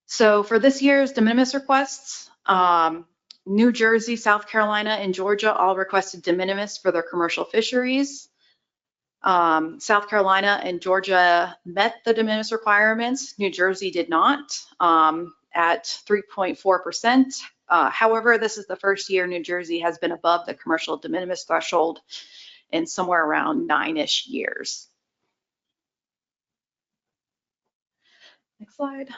So for this year's de minimis requests, New Jersey, South Carolina, and Georgia all requested de minimis for their commercial fisheries. South Carolina and Georgia met the de minimis requirements. New Jersey did not at 3.4%. However, this is the first year New Jersey has been above the commercial de minimis threshold in somewhere around 9-ish years. Next slide.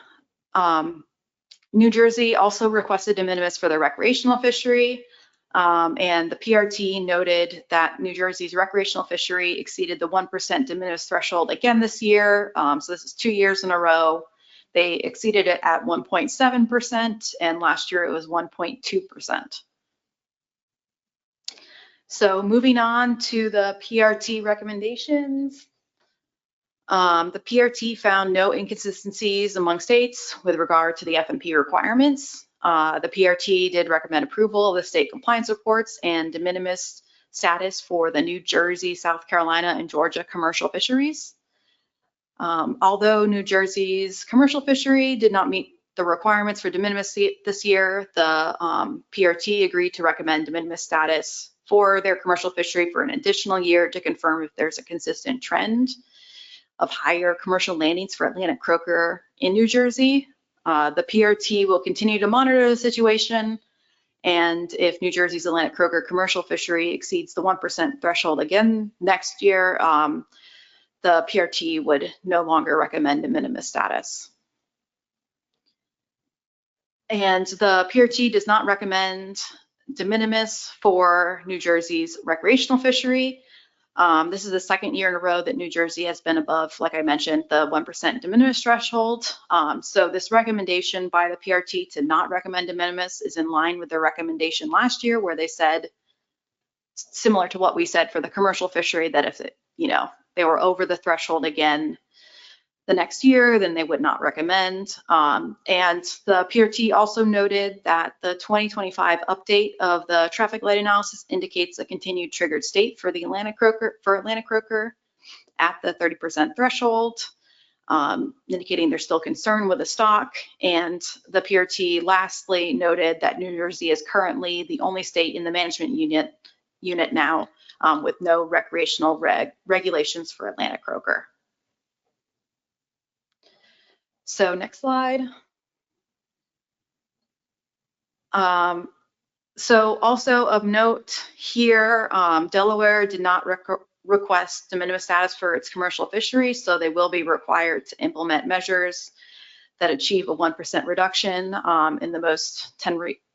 New Jersey also requested de minimis for their recreational fishery. And the PRT noted that New Jersey's recreational fishery exceeded the 1% de minimis threshold again this year. So this is 2 years in a row. They exceeded it at 1.7%, and last year it was 1.2%. So moving on to the PRT recommendations. The PRT found no inconsistencies among states with regard to the FMP requirements. The PRT did recommend approval of the state compliance reports and de minimis status for the New Jersey, South Carolina, and Georgia commercial fisheries. Although New Jersey's commercial fishery did not meet the requirements for de minimis this year, the PRT agreed to recommend de minimis status for their commercial fishery for an additional year to confirm if there's a consistent trend of higher commercial landings for Atlantic croaker in New Jersey. The PRT will continue to monitor the situation, and if New Jersey's Atlantic croaker commercial fishery exceeds the 1% threshold again next year, the PRT would no longer recommend de minimis status. And the PRT does not recommend de minimis for New Jersey's recreational fishery. This is the 2nd year in a row that New Jersey has been above, like I mentioned, the 1% de minimis threshold. So this recommendation by the PRT to not recommend de minimis is in line with the recommendation last year, where they said, similar to what we said for the commercial fishery, that if they were over the threshold again the next year, then they would not recommend. And the PRT also noted that the 2025 update of the traffic light analysis indicates a continued triggered state for the Atlantic croaker at the 30% threshold, indicating they're still concerned with the stock. And the PRT lastly noted that New Jersey is currently the only state in the management unit now with no recreational regulations for Atlantic croaker. So next slide. So also of note here, Delaware did not request de minimis status for its commercial fishery, so they will be required to implement measures that achieve a 1% reduction in the most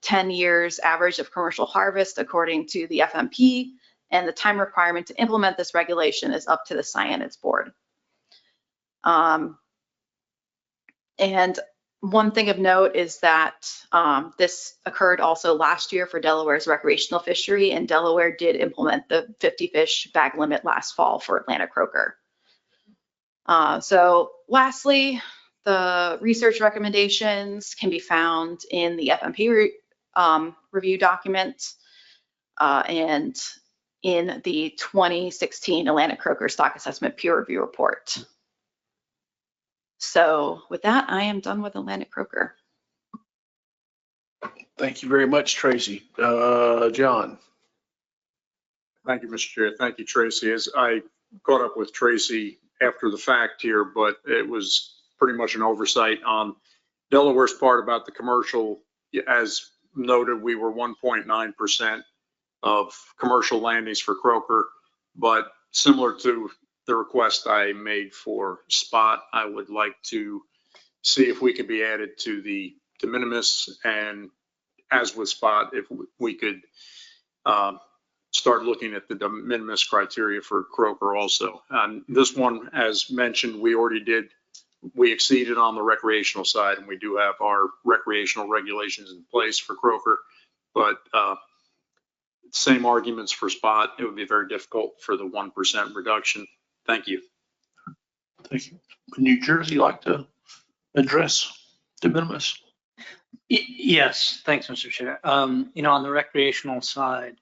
10 years average of commercial harvest according to the FMP, and the time requirement to implement this regulation is up to the Scienid board. And one thing of note is that this occurred also last year for Delaware's recreational fishery, and Delaware did implement the 50 fish bag limit last fall for Atlantic croaker. So lastly, the research recommendations can be found in the FMP review document and in the 2016 Atlantic croaker stock assessment peer review report. So with that, I am done with Atlantic croaker. Thank you very much, Tracy. John? Thank you, Mr. Chair. Thank you, Tracy. As I caught up with Tracy after the fact here, but it was pretty much an oversight on Delaware's part about the commercial. As noted, we were 1.9% of commercial landings for Croker, but similar to the request I made for Spot, I would like to see if we could be added to the de minimis, and as with Spot, if we could start looking at the de minimis criteria for Croker also. And this one, as mentioned, we exceeded on the recreational side, and we do have our recreational regulations in place for Croker, but same arguments for Spot. It would be very difficult for the 1% reduction. Thank you. Thank you. Would New Jersey like to address de minimis? Yes, thanks, Mr. Chair. On the recreational side,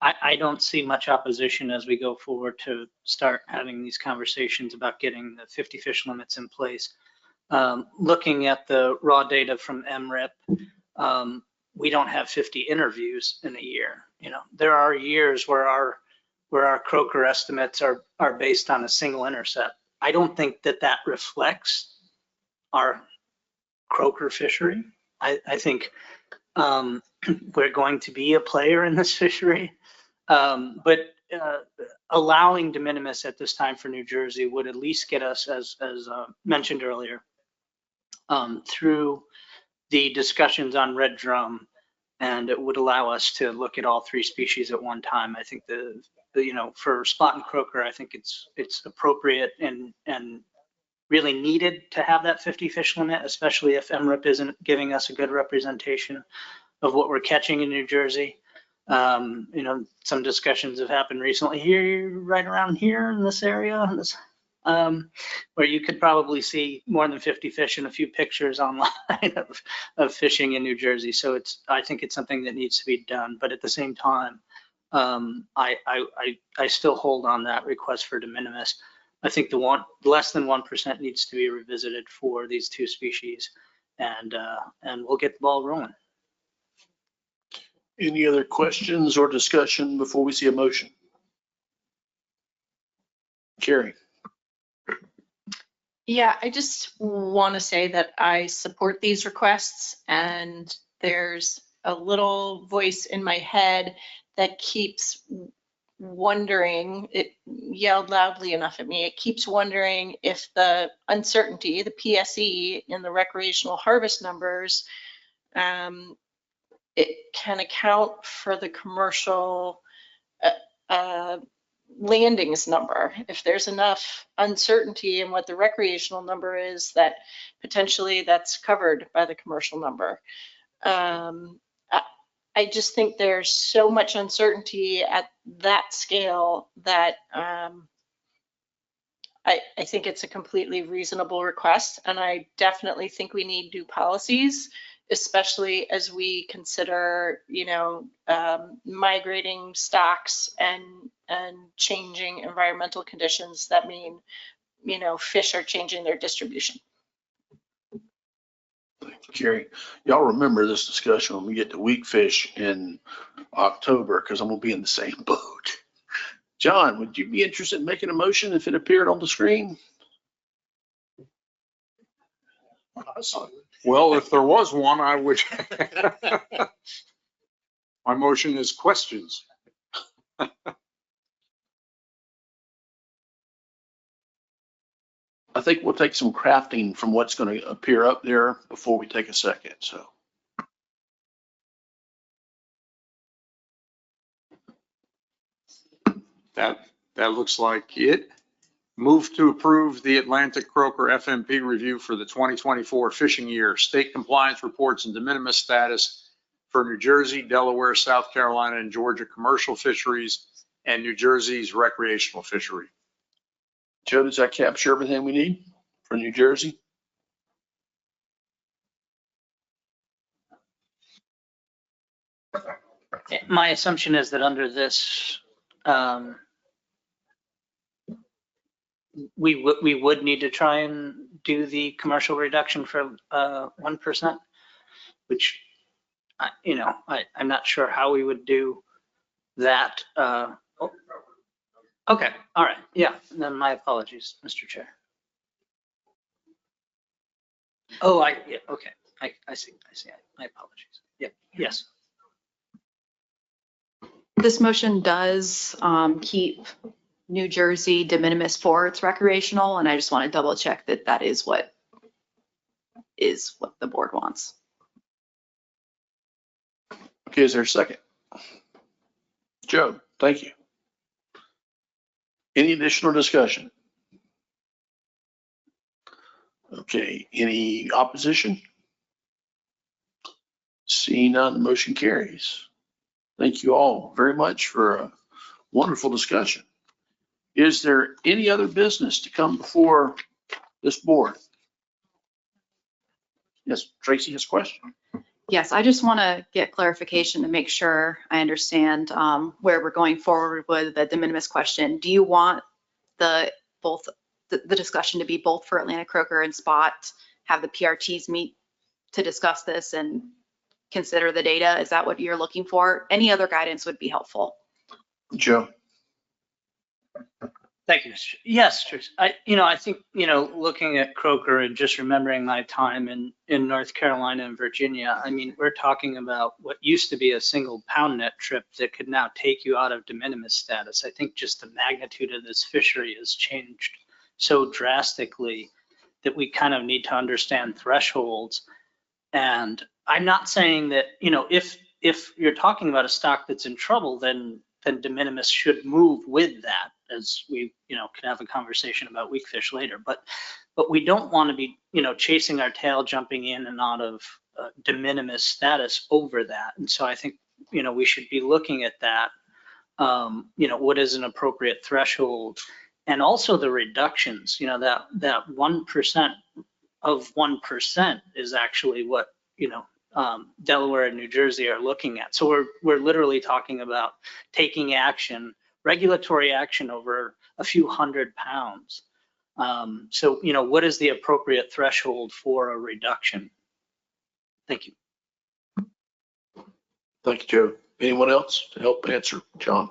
I don't see much opposition as we go forward to start having these conversations about getting the 50 fish limits in place. Looking at the raw data from MRIP, we don't have 50 interviews in a year. There are years where our croaker estimates are based on a single intercept. I don't think that reflects our croaker fishery. I think we're going to be a player in this fishery, but allowing de minimis at this time for New Jersey would at least get us, as mentioned earlier, through the discussions on red drum, and it would allow us to look at all three species at one time. I think for spot and croaker, I think it's appropriate and really needed to have that 50 fish limit, especially if MRIP isn't giving us a good representation of what we're catching in New Jersey. Some discussions have happened recently here, right around here in this area, where you could probably see more than 50 fish and a few pictures online of fishing in New Jersey. So I think it's something that needs to be done. But at the same time, I still hold on that request for de minimis. I think less than 1% needs to be revisited for these two species, and we'll get the ball rolling. Any other questions or discussion before we see a motion? Carrie? Yeah, I just want to say that I support these requests, and there's a little voice in my head that keeps wondering, it yelled loudly enough at me, it keeps wondering if the uncertainty, the PSE in the recreational harvest numbers, it can account for the commercial landings number. If there's enough uncertainty in what the recreational number is, that potentially that's covered by the commercial number. I just think there's so much uncertainty at that scale that I think it's a completely reasonable request, and I definitely think we need new policies, especially as we consider, migrating stocks and changing environmental conditions that mean, fish are changing their distribution. Thank you, Carrie. Y'all remember this discussion when we get to weak fish in October, because I'm gonna be in the same boat. John, would you be interested in making a motion if it appeared on the screen? Well, if there was one, I would. My motion is questions. I think we'll take some crafting from what's going to appear up there before we take a second, so. That looks like it. Move to approve the Atlantic Croaker FMP review for the 2024 fishing year, state compliance reports and de minimis status for New Jersey, Delaware, South Carolina, and Georgia commercial fisheries, and New Jersey's recreational fishery. Joe, does that capture everything we need for New Jersey? My assumption is that under this, we would need to try and do the commercial reduction for 1%. which, I'm not sure how we would do that. Okay, all right, yeah, then my apologies, Mr. Chair. Oh, yeah, okay, I see, my apologies. Yeah, yes. This motion does keep New Jersey de minimis for its recreational, and I just want to double check that that is what the board wants. Okay, is there a second? Joe, thank you. Any additional discussion? Okay, any opposition? Seeing none, the motion carries. Thank you all very much for a wonderful discussion. Is there any other business to come before this board? Yes, Tracy has a question. Yes, I just want to get clarification to make sure I understand where we're going forward with the de minimis question. Do you want the discussion to be both for Atlantic Croaker and Spot, have the PRTs meet to discuss this and consider the data? Is that what you're looking for? Any other guidance would be helpful. Joe. Thank you, Mr. Yes, Teresa. I think, looking at Croaker and just remembering my time in North Carolina and Virginia, I mean, we're talking about what used to be a single pound net trip that could now take you out of de minimis status. I think just the magnitude of this fishery has changed so drastically that we kind of need to understand thresholds. And I'm not saying that, if you're talking about a stock that's in trouble, then de minimis should move with that, as we, can have a conversation about weak fish later. But we don't want to be, chasing our tail, jumping in and out of de minimis status over that. And so I think, we should be looking at that. What is an appropriate threshold, and also the reductions. That 1% of 1% is actually what Delaware and New Jersey are looking at. So we're literally talking about taking action, regulatory action over a few hundred pounds. So what is the appropriate threshold for a reduction? Thank you. Thank you, Joe. Anyone else to help answer? John.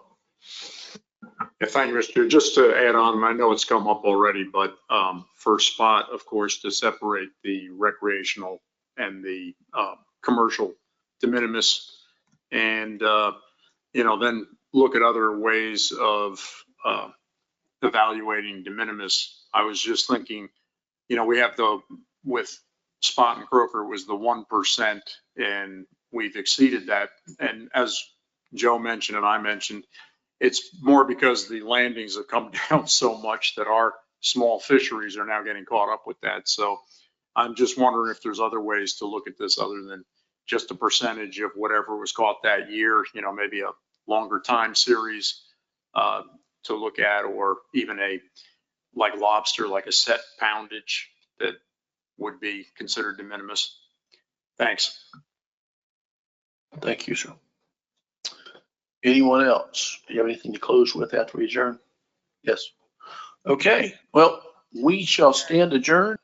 Yeah, thank you, Mr. Just to add on, I know it's come up already, but for Spot, of course, to separate the recreational and the commercial de minimis, and then look at other ways of evaluating de minimis. I was just thinking, we have with Spot and Croaker was the 1%, and we've exceeded that. And as Joe mentioned and I mentioned, it's more because the landings have come down so much that our small fisheries are now getting caught up with that. So I'm just wondering if there's other ways to look at this other than just a percentage of whatever was caught that year, maybe a longer time series to look at, or even like lobster, like a set poundage that would be considered de minimis. Thanks. Thank you, sir. Anyone else? Do you have anything to close with after we adjourn? Yes. Okay. Well, we shall stand adjourned.